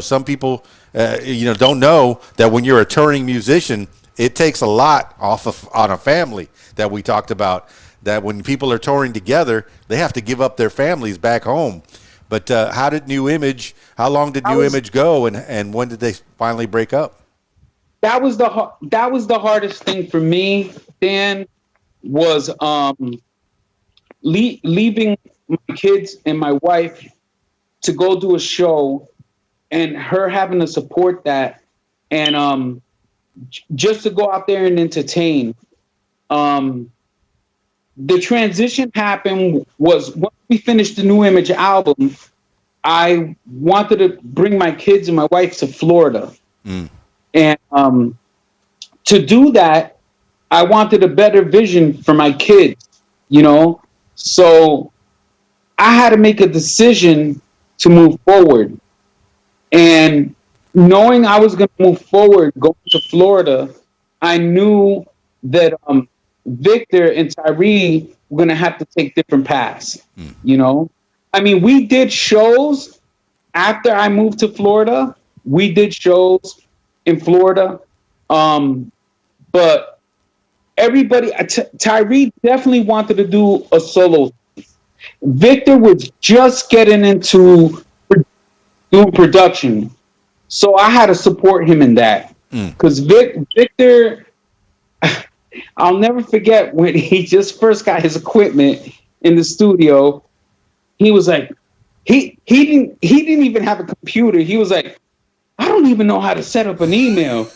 some people, don't know that when you're a touring musician, it takes a lot on a family that we talked about. That when people are touring together, they have to give up their families back home. But how long did New Image go, and when did they finally break up? That was the hardest thing for me, Dan, was leaving my kids and my wife to go do a show, and her having to support that, and just to go out there and entertain. The transition happened was when we finished the New Image album. I wanted to bring my kids and my wife to Florida. And to do that, I wanted a better vision for my kids, So I had to make a decision to move forward. And knowing I was going to move forward, going to Florida, I knew that Victor and Tyree were going to have to take different paths, I mean, we did shows after I moved to Florida. We did shows in Florida. But everybody, Tyree definitely wanted to do a solo. Victor was just getting into doing production. So I had to support him in that. Because Victor, I'll never forget when he just first got his equipment in the studio. He was like, he didn't even have a computer. He was like, I don't even know how to set up an email.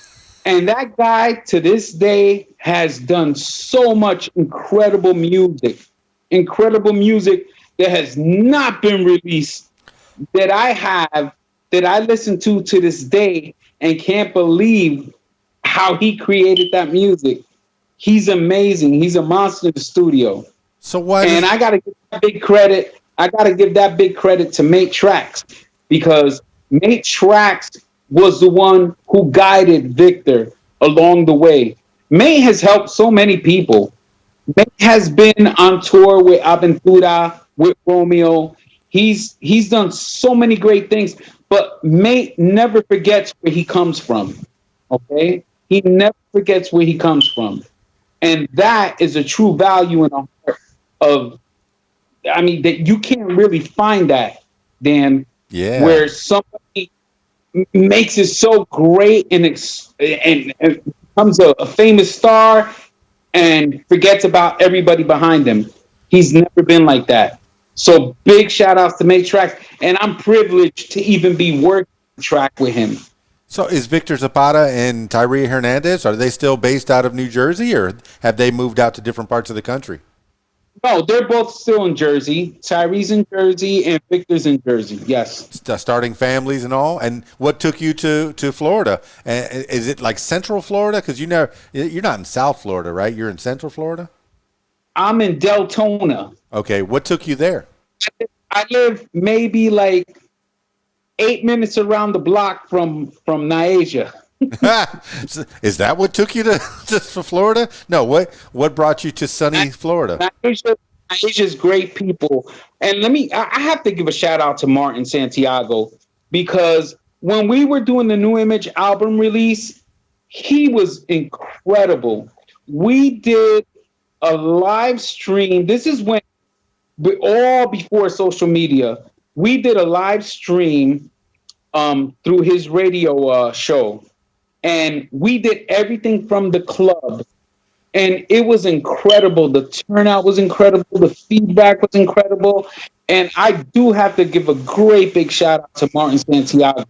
And that guy to this day has done so much incredible music that has not been released, that I listen to this day and can't believe how he created that music. He's amazing. He's a monster in the studio. So why? And I got to give that big credit. I got to give that big credit to Mate Tracks, because Mate Tracks was the one who guided Victor along the way. Mate has helped so many people. Mate has been on tour with Aventura, with Romeo. He's done so many great things, but Mate never forgets where he comes from. Okay? He never forgets where he comes from. And that is a true value in the heart of, that you can't really find that, Dan. Yeah. Where somebody makes it so great and becomes a famous star and forgets about everybody behind him. He's never been like that. So big shout outs to Mate Tracks. And I'm privileged to even be working the track with him. So is Victor Zapata and Tyree Hernandez, are they still based out of New Jersey, or have they moved out to different parts of the country? No, they're both still in Jersey. Tyree's in Jersey and Victor's in Jersey. Yes. Starting families and all. And what took you to Florida? Is it like Central Florida? Because you're not in South Florida, right? You're in Central Florida? I'm in Deltona. Okay. What took you there? I live maybe like 8 minutes around the block from Niaja. Is that what took you to Florida? No, what brought you to sunny Florida? Niaja's great people. And I have to give a shout out to Martin Santiago, because when we were doing the New Image album release, he was incredible. We did a live stream. This is when, all before social media, we did a live stream through his radio show. And we did everything from the club. And it was incredible. The turnout was incredible. The feedback was incredible. And I do have to give a great big shout out to Martin Santiago.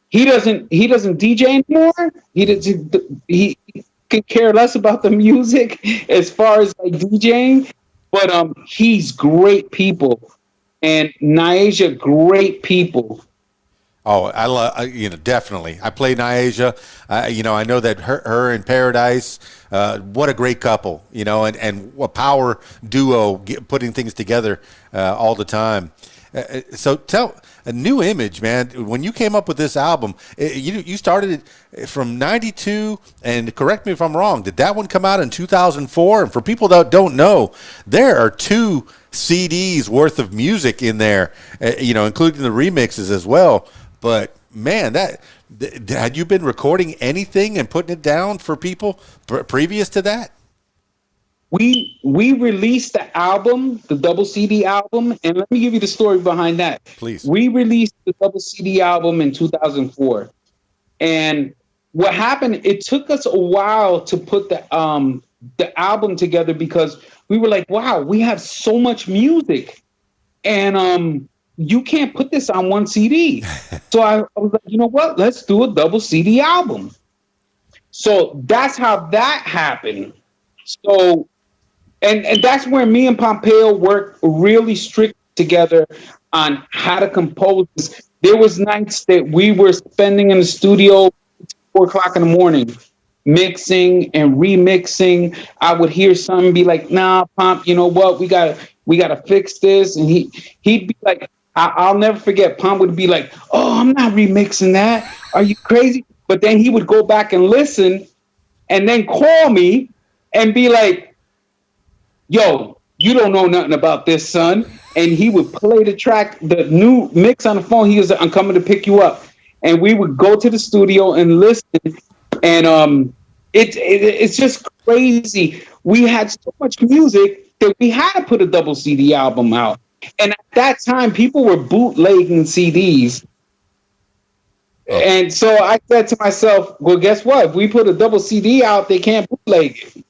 He doesn't DJ anymore. He could care less about the music as far as like DJing. But he's great people. And Niaja, great people. Oh, I love, definitely. I play Niaja. I know that her and Paradise, what a great couple, and a power duo putting things together all the time. So tell a new image, man. When you came up with this album, you started it from '92, and correct me if I'm wrong. Did that one come out in 2004? And for people that don't know, there are 2 CDs worth of music in there, including the remixes as well. But man, had you been recording anything and putting it down for people previous to that? We released the album, the double CD album, and let me give you the story behind that. Please. We released the double CD album in 2004, and what happened? It took us a while to put the album together because we were like, wow, we have so much music, and you can't put this on one CD. So I was like, you know what? Let's do a double CD album. So that's how that happened. So. And that's where me and Pompeo worked really strict together on how to compose this. There was nights that we were spending in the studio 4 o'clock in the morning, mixing and remixing. I would hear something, be like, nah, Pomp, you know what? We gotta fix this. And he'd be like, I'll never forget. Pomp would be like, oh, I'm not remixing that. Are you crazy? But then he would go back and listen and then call me and be like, yo, you don't know nothing about this, son. And he would play the track, the new mix on the phone. He was like, I'm coming to pick you up. And we would go to the studio and listen. And it's just crazy. We had so much music that we had to put a double CD album out. And at that time, people were bootlegging CDs. Oh. And so I said to myself, well, guess what? If we put a double CD out, they can't bootleg it.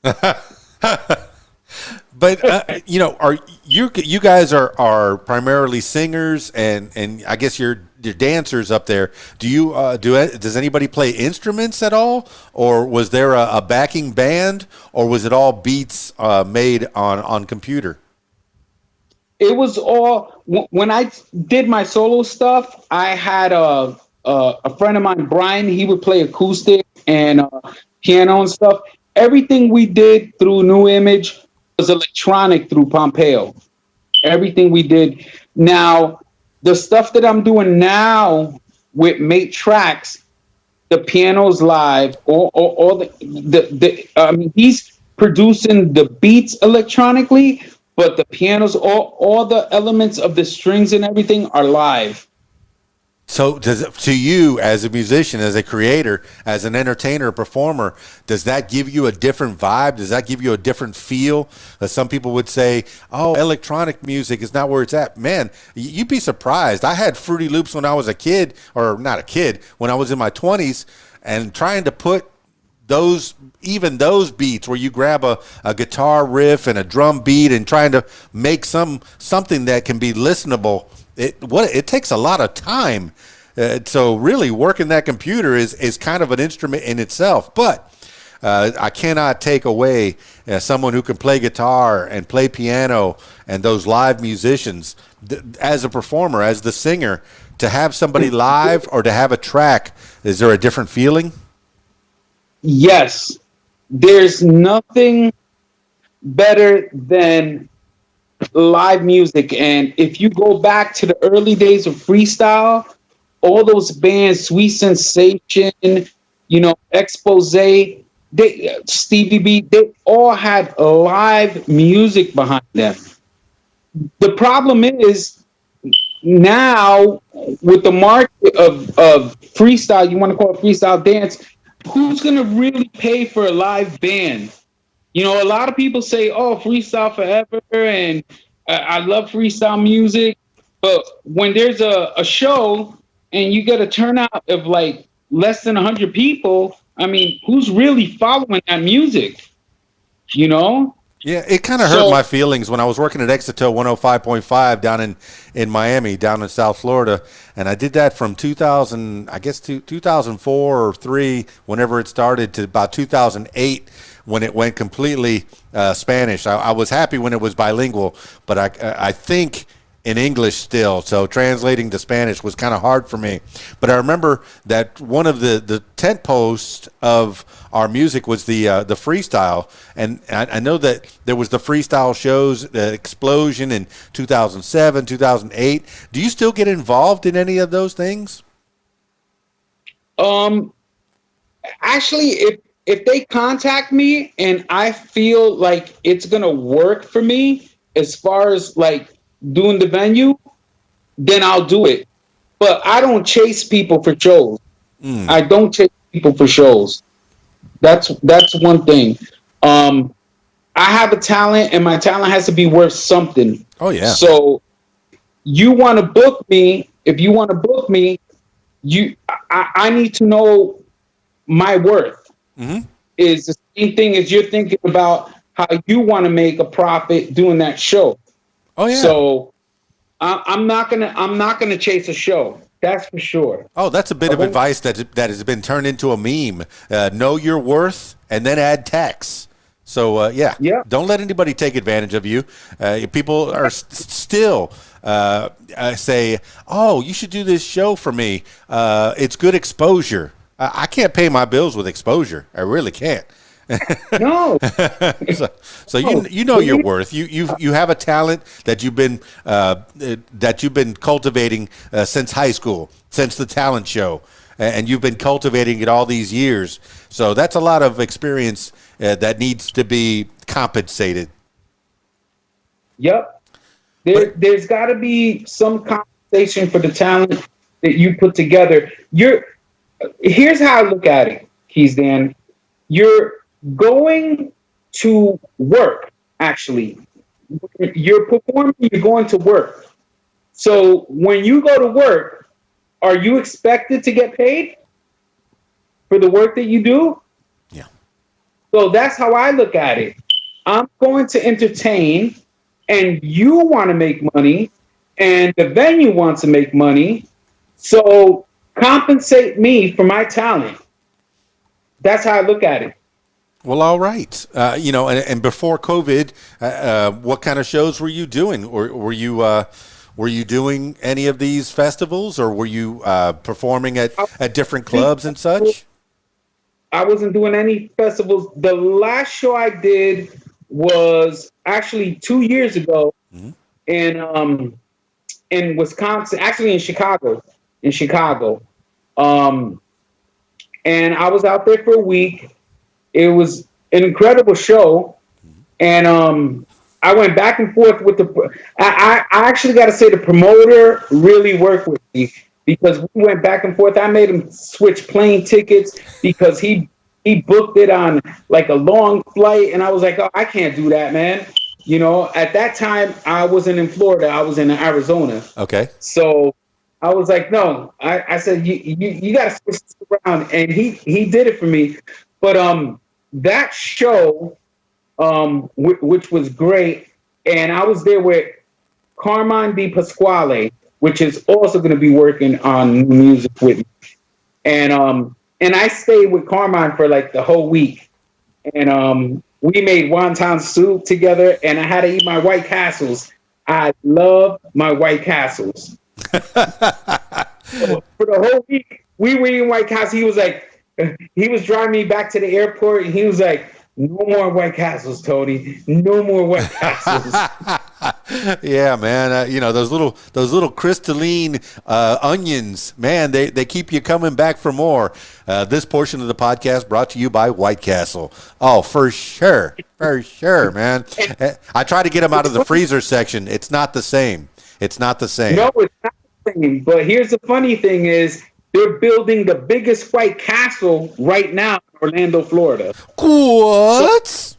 But are you guys are primarily singers and I guess you're dancers up there. Do you does anybody play instruments at all, or was there a backing band, or was it all beats made on computer? It was all when I did my solo stuff. I had a friend of mine, Brian. He would play acoustic and piano and stuff. Everything we did through New Image was electronic through Pompeo. Everything we did. Now, the stuff that I'm doing now with Mate Tracks, the piano's live, all he's producing the beats electronically, but the pianos, all the elements of the strings and everything are live. So to you as a musician, as a creator, as an entertainer, a performer, does that give you a different vibe? Does that give you a different feel? Some people would say, oh, electronic music is not where it's at. Man, you'd be surprised. I had Fruity Loops when I was a kid, or not a kid, when I was in my 20s, and trying to put those beats where you grab a guitar riff and a drum beat and trying to make something that can be listenable. It takes a lot of time. So really working that computer is kind of an instrument in itself. But I cannot take away someone who can play guitar and play piano and those live musicians as a performer, as the singer, to have somebody live or to have a track. Is there a different feeling? Yes. There's nothing better than live music. And if you go back to the early days of freestyle, all those bands, Sweet Sensation, Expose, Stevie B, they all had live music behind them. The problem is now with the market of freestyle, you want to call it freestyle dance, who's going to really pay for a live band? A lot of people say, oh, freestyle forever, and I love freestyle music. But when there's a show and you get a turnout of like less than 100 people, I mean, who's really following that music? Yeah, it kind of hurt my feelings when I was working at Exito 105.5 down in Miami, down in South Florida. And I did that from 2000, I guess, to 2004 or 3, whenever it started, to about 2008. When it went completely Spanish. I was happy when it was bilingual, but I think in English still, so translating to Spanish was kind of hard for me. But I remember that one of the tent posts of our music was the freestyle, and I know that there was the freestyle shows, the explosion in 2007, 2008. Do you still get involved in any of those things? Actually, if they contact me and I feel like it's gonna work for me as far as like doing the venue, then I'll do it. But I don't chase people for shows. I don't chase people for shows. That's one thing. I have a talent, and my talent has to be worth something. Oh yeah. So you want to book me? If you want to book me, I need to know my worth. Is the same thing as you're thinking about how you want to make a profit doing that show. Oh yeah. So I'm not gonna chase a show. That's for sure. Oh, that's a bit of advice that has been turned into a meme. Know your worth and then add tax. So yeah, don't let anybody take advantage of you. People are still say, "Oh, you should do this show for me. It's good exposure." I can't pay my bills with exposure. I really can't. No. so you know your worth. You have a talent that you've been cultivating since high school, since the talent show, and you've been cultivating it all these years. So that's a lot of experience that needs to be compensated. Yep. There's got to be some compensation for the talent that you put together. Here's how I look at it, KeysDAN. You're going to work, actually. You're performing, you're going to work. So when you go to work, are you expected to get paid for the work that you do? Yeah. So that's how I look at it. I'm going to entertain, and you want to make money, and the venue wants to make money. So compensate me for my talent. That's how I look at it. Well, all right. And before COVID, what kind of shows were you doing? Or were you doing any of these festivals, or were you performing at different clubs and such? I wasn't doing any festivals. The last show I did was actually 2 years ago in Wisconsin, actually in Chicago. And I was out there for a week. It was an incredible show, and I went back and forth with I actually got to say the promoter really worked with me, because we went back and forth. I made him switch plane tickets because he booked it on like a long flight, and I was like, oh, I can't do that, man. You know, at that time I wasn't in Florida, I was in Arizona. Okay. So I was like, no. I said you got to switch this around, and he did it for me. But that show, which was great, and I was there with Carmine Di Pasquale, which is also going to be working on new music with me. And I stayed with Carmine for like the whole week, and we made wonton soup together, and I had to eat my White Castles. I love my White Castles. So for the whole week, we were eating White Castles. He was driving me back to the airport, and he was like, no more White Castles, Tony. No more White Castles. Yeah, man. Those little crystalline onions, man. They keep you coming back for more. This portion of the podcast brought to you by White Castle. Oh, for sure, man. I try to get them out of the freezer section. It's not the same. No, it's not the same. But here's the funny thing is, they're building the biggest White Castle right now in Orlando, Florida. What? So,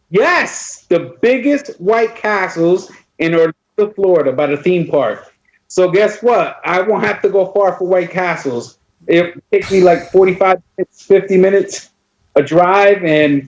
yes, the biggest White Castles in Orlando, Florida, by the theme park. So guess what? I won't have to go far for White Castles. It takes me like 45 minutes, 50 minutes a drive, and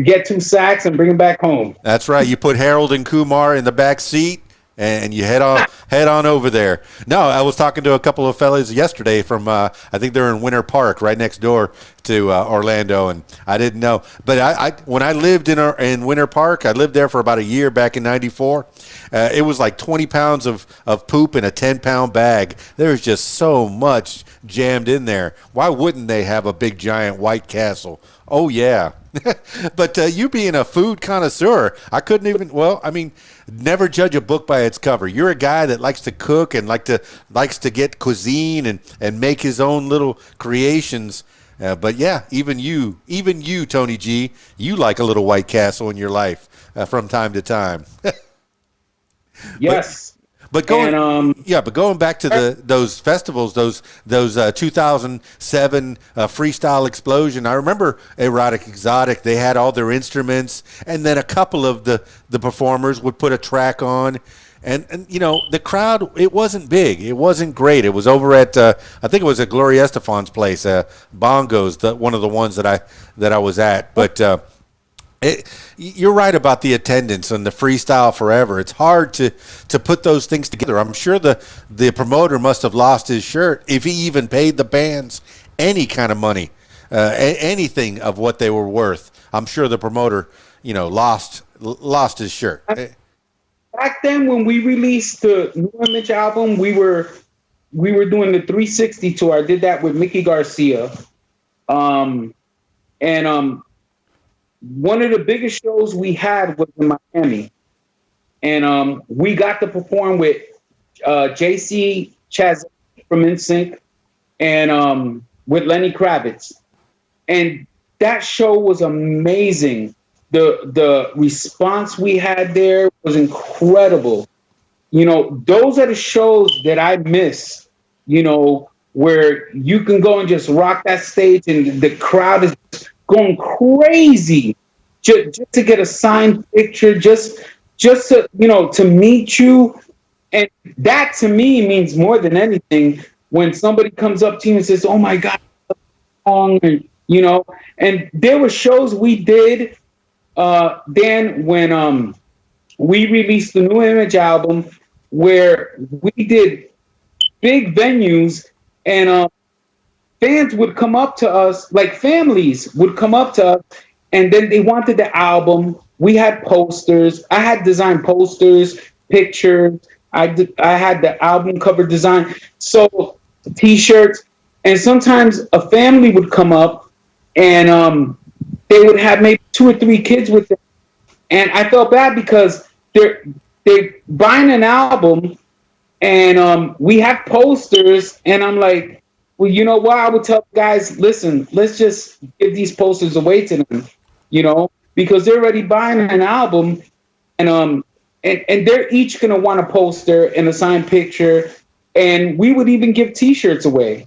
get 2 sacks and bring them back home. That's right. You put Harold and Kumar in the back seat. and you head on over there. No, I was talking to a couple of fellas yesterday from I think they're in Winter Park, right next door to Orlando, and I didn't know. But I when I lived in Winter Park, I lived there for about a year back in '94. It was like 20 pounds of poop in a 10-pound bag. There's just so much jammed in there. Why wouldn't they have a big giant White Castle? Oh yeah. But you being a food connoisseur, I couldn't even. Well, I mean, never judge a book by its cover. You're a guy that likes to cook and likes to get cuisine and make his own little creations. But yeah, even you, Tony G, you like a little White Castle in your life from time to time. Yes. But going back to those festivals, those 2007 Freestyle Explosion. I remember Erotic Exotic. They had all their instruments, and then a couple of the performers would put a track on, and the crowd. It wasn't big. It wasn't great. It was over at I think it was at Gloria Estefan's place, Bongos, one of the ones that I was at, but. You're right about the attendance and the freestyle forever. It's hard to put those things together. I'm sure the promoter must have lost his shirt if he even paid the bands any kind of money, anything of what they were worth. I'm sure the promoter, lost his shirt. Back then, when we released the New Image album, we were doing the 360 tour. I did that with Mickey Garcia, one of the biggest shows we had was in Miami, and we got to perform with JC Chavez from NSYNC and with Lenny Kravitz, and that show was amazing. The response we had there was incredible. Those are the shows that I miss. Where you can go and just rock that stage, and the crowd is going crazy just to get a signed picture, just to meet you. And that to me means more than anything when somebody comes up to you and says, "Oh my God," and there were shows we did, Dan, when we released the New Image album, where we did big venues, and fans would come up to us, like families would come up to us, and then they wanted the album. We had posters. I had designed posters, pictures. I had the album cover design. So T-shirts. And sometimes a family would come up, and they would have maybe 2 or 3 kids with them. And I felt bad because they're buying an album, and we have posters, and I'm like, well, you know what? I would tell guys, listen, let's just give these posters away to them, because they're already buying an album, and they're each gonna want a poster and a signed picture, and we would even give T-shirts away.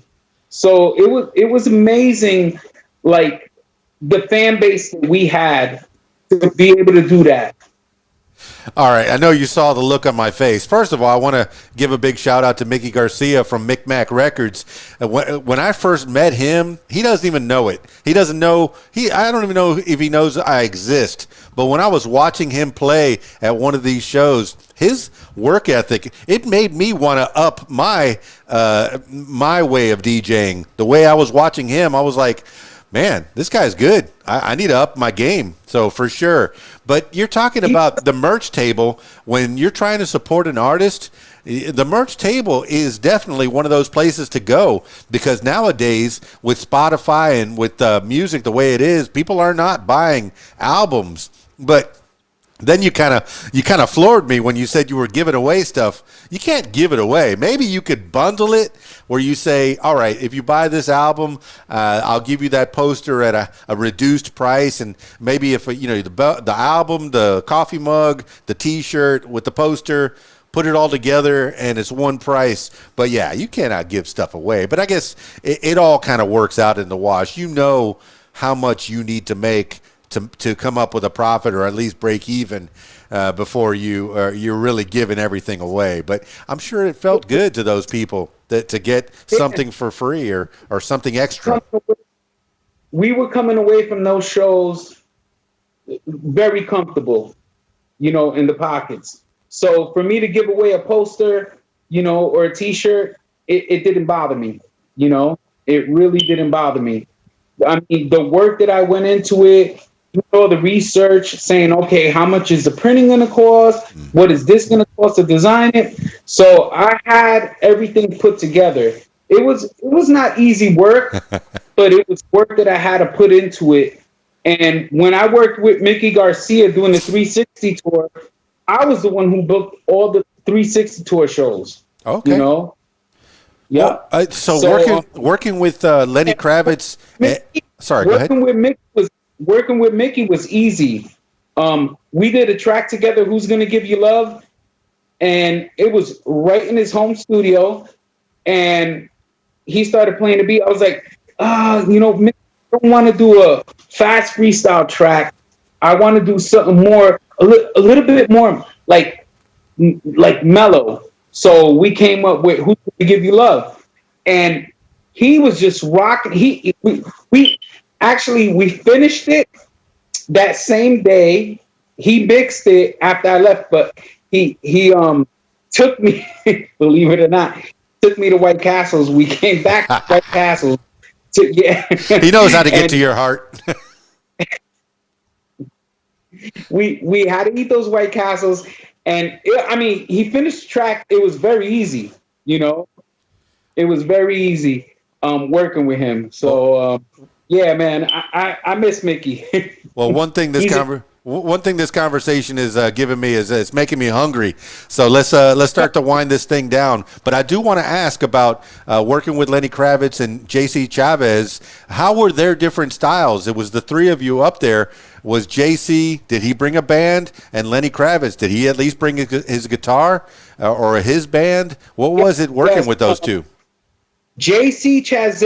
So it was amazing, like the fan base that we had to be able to do that. All right, I know you saw the look on my face. First of all, I want to give a big shout out to Mickey Garcia from Micmac Records. When I first met him, he doesn't even know it. He doesn't know. I don't even know if he knows I exist. But when I was watching him play at one of these shows, his work ethic, it made me want to up my way of DJing. The way I was watching him, I was like, man, this guy's good. I need to up my game. So for sure. But you're talking about the merch table. When you're trying to support an artist, the merch table is definitely one of those places to go, because nowadays with Spotify and with music the way it is, people are not buying albums. But then you kind of floored me when you said you were giving away stuff. You can't give it away. Maybe you could bundle it where you say, all right, if you buy this album, I'll give you that poster at a reduced price. And maybe if, the album, the coffee mug, the T-shirt with the poster, put it all together and it's one price. But yeah, you cannot give stuff away. But I guess it all kind of works out in the wash. You know how much you need to make to come up with a profit, or at least break even before you're really giving everything away. But I'm sure it felt good to those people to get something for free or something extra. We were coming away from those shows very comfortable, in the pockets. So for me to give away a poster, or a T-shirt, it didn't bother me. It really didn't bother me. I mean, the work that I went into it, the research, saying, okay, how much is the printing going to cost? What is this going to cost to design it? So I had everything put together. It was not easy work, but it was work that I had to put into it. And when I worked with Mickey Garcia doing the 360 tour, I was the one who booked all the 360 tour shows. Okay. Yeah. Well, so working with Lenny Kravitz. Sorry, go ahead. Working with Mickey was easy. We did a track together, "Who's Gonna Give You Love," and it was right in his home studio. And he started playing the beat. I was like, Mickey, I don't want to do a fast freestyle track. I want to do something more, a little bit more like mellow. So we came up with "Who's Gonna Give You Love," and he was just rocking. We finished it that same day. He mixed it after I left, but he took me, believe it or not, took me to White Castles. We came back to White Castles. He knows how to get to your heart. we had to eat those White Castles. And he finished the track. It was very easy, It was very easy working with him. So, yeah, man, I miss Mickey. Well, one thing this conversation is giving me is it's making me hungry. So let's start to wind this thing down. But I do want to ask about working with Lenny Kravitz and JC Chavez. How were their different styles? It was the three of you up there. Was JC, did he bring a band? And Lenny Kravitz, did he at least bring his guitar or his band? What was it working with those two? JC Chavez,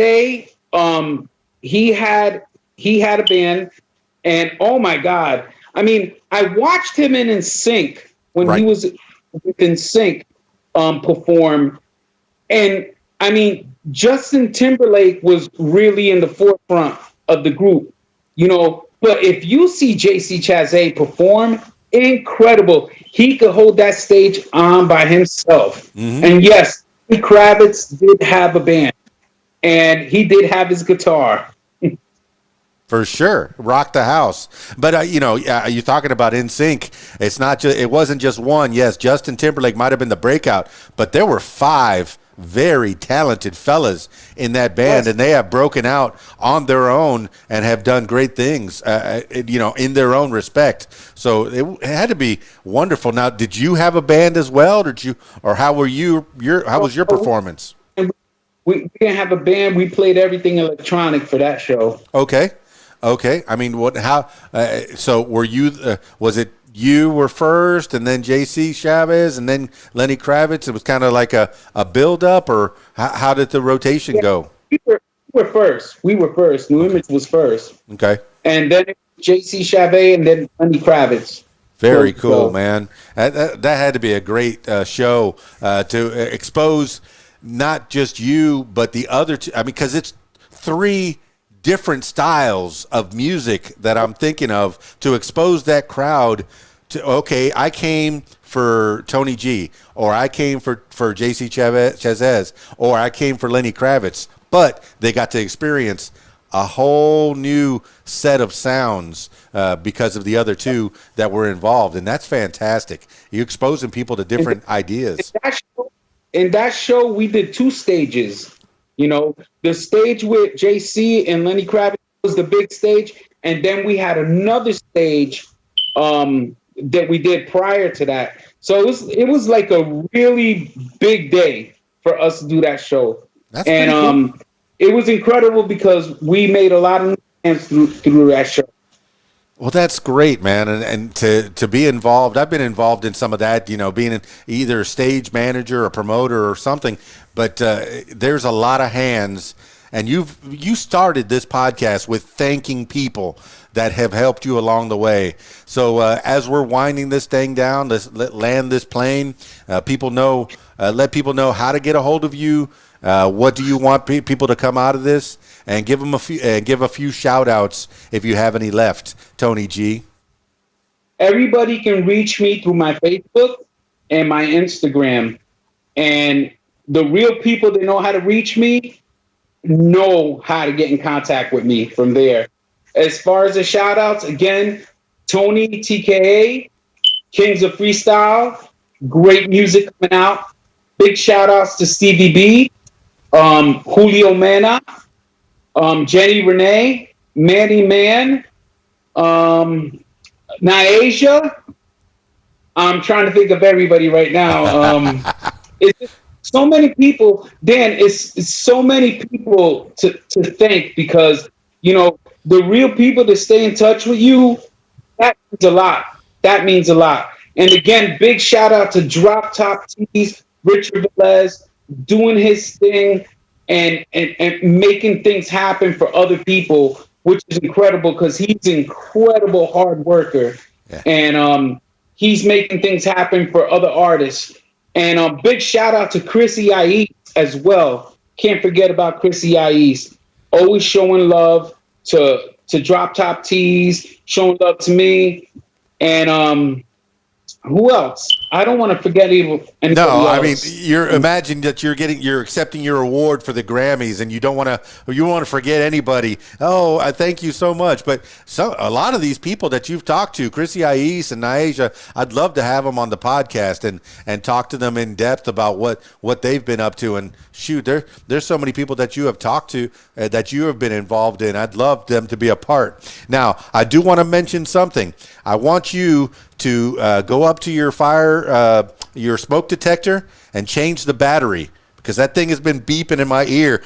he had a band, and oh my God. I watched him in NSYNC when he was with NSYNC perform. And Justin Timberlake was really in the forefront of the group, But if you see JC Chavez perform, incredible. He could hold that stage on by himself. Mm-hmm. And yes, Kravitz did have a band, and he did have his guitar. For sure, rock the house. But you're talking about NSYNC. It wasn't just one. Yes, Justin Timberlake might have been the breakout, but there were 5 very talented fellas in that band, and they have broken out on their own and have done great things, in their own respect. So it had to be wonderful. Now, did you have a band as well? Or how was your performance? We didn't have a band. We played everything electronic for that show. Okay. So were you? Was it you were first, and then JC Chavez, and then Lenny Kravitz? It was kind of like a build up, or how did the rotation go? We were first. New Image was first. Okay. And then JC Chavez, and then Lenny Kravitz. Very cool, man. That had to be a great show to expose not just you, but the other two. Because it's 3 different styles of music that I'm thinking of to expose that crowd to, okay, I came for Tony G, or I came for JC Chavez, or I came for Lenny Kravitz, but they got to experience a whole new set of sounds because of the other two that were involved, and that's fantastic. You're exposing people to different ideas. In that show, we did 2 stages. The stage with JC and Lenny Kravitz was the big stage, and then we had another stage that we did prior to that. So it was like a really big day for us to do that show. That's pretty cool. It was incredible because we made a lot of fans through that show. Well, that's great, man, and to be involved. I've been involved in some of that, being either a stage manager or promoter or something. But there's a lot of hands, and you started this podcast with thanking people that have helped you along the way. So as we're winding this thing down, let's land this plane. Let people know how to get a hold of you. What do you want people to come out of this? And give a few shout outs if you have any left, Tony G. Everybody can reach me through my Facebook. and my Instagram. And the real people that know how to reach me know how to get in contact with me from there. As far as the shout outs, again, Tony, TKA, Kings of Freestyle, great music coming out. Big shout outs to Stevie B, Julio Mena, Jenny Renee, Manny Man, Niasia. I'm trying to think of everybody right now. It's so many people, Dan. It's so many people to thank, because the real people that stay in touch with you, that means a lot. That means a lot. And again, big shout out to Drop Top Tees, Richard Velez, doing his thing and making things happen for other people, which is incredible, because he's an incredible hard worker. Yeah. And he's making things happen for other artists. And big shout out to Chrissy Ice as well. Can't forget about Chrissy Ice. Always showing love to Drop Top Tees, showing love to me. And who else? I don't want to forget anybody else. No, I mean, imagine that you're accepting your award for the Grammys, and you don't want to forget anybody. Oh, I thank you so much. But a lot of these people that you've talked to, Chrissy Ice and Niasia, I'd love to have them on the podcast and talk to them in depth about what they've been up to. And shoot, there's so many people that you have talked to that you have been involved in. I'd love them to be a part. Now, I do want to mention something. I want you to go up to your your smoke detector and change the battery, because that thing has been beeping in my ear.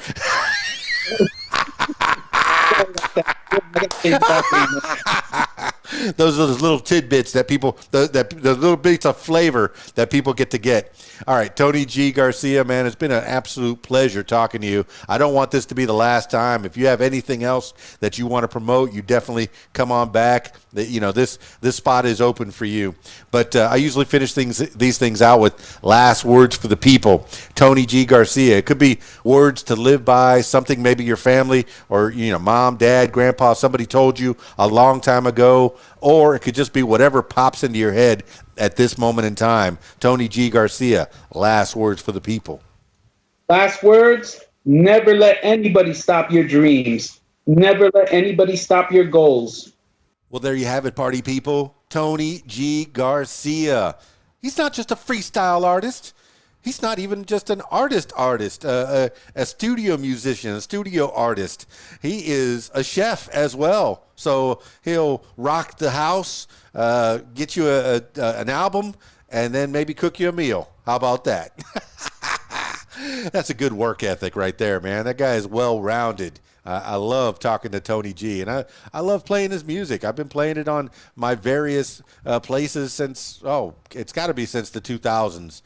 Those are those little tidbits that people, the little bits of flavor that people get to get. All right, Tony G. Garcia, man, it's been an absolute pleasure talking to you. I don't want this to be the last time. If you have anything else that you want to promote, you definitely come on back. This spot is open for you. But I usually finish these things out with last words for the people. Tony G. Garcia. It could be words to live by, something maybe your family or mom, dad, grandpa, somebody told you a long time ago, or it could just be whatever pops into your head at this moment in time. Tony G. Garcia, last words for the people. Last words, never let anybody stop your dreams. Never let anybody stop your goals. Well, there you have it, party people. Tony G. Garcia. He's not just a freestyle artist. He's not even just an artist, a studio musician, a studio artist. He is a chef as well. So he'll rock the house, get you an album, and then maybe cook you a meal. How about that? That's a good work ethic right there, man. That guy is well-rounded. I love talking to Tony G, and I love playing his music. I've been playing it on my various places since, it's got to be since the 2000s.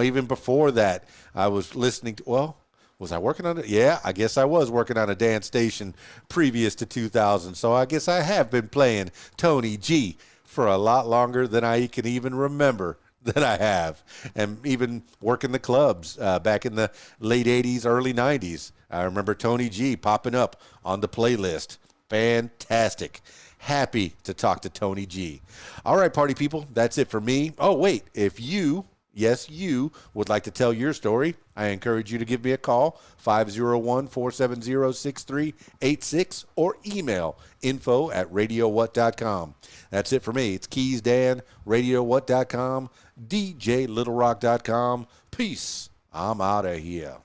Even before that, I was listening to, was I working on it? Yeah, I guess I was working on a dance station previous to 2000. So I guess I have been playing Tony G for a lot longer than I can even remember that I have. And even working the clubs back in the late 80s, early 90s. I remember Tony G popping up on the playlist. Fantastic. Happy to talk to Tony G. All right, party people, that's it for me. Oh, wait, if you would like to tell your story, I encourage you to give me a call, 501-470-6386, or email info@radiowhat.com. That's it for me. It's KeysDAN, radiowhat.com, djlittlerock.com. Peace. I'm out of here.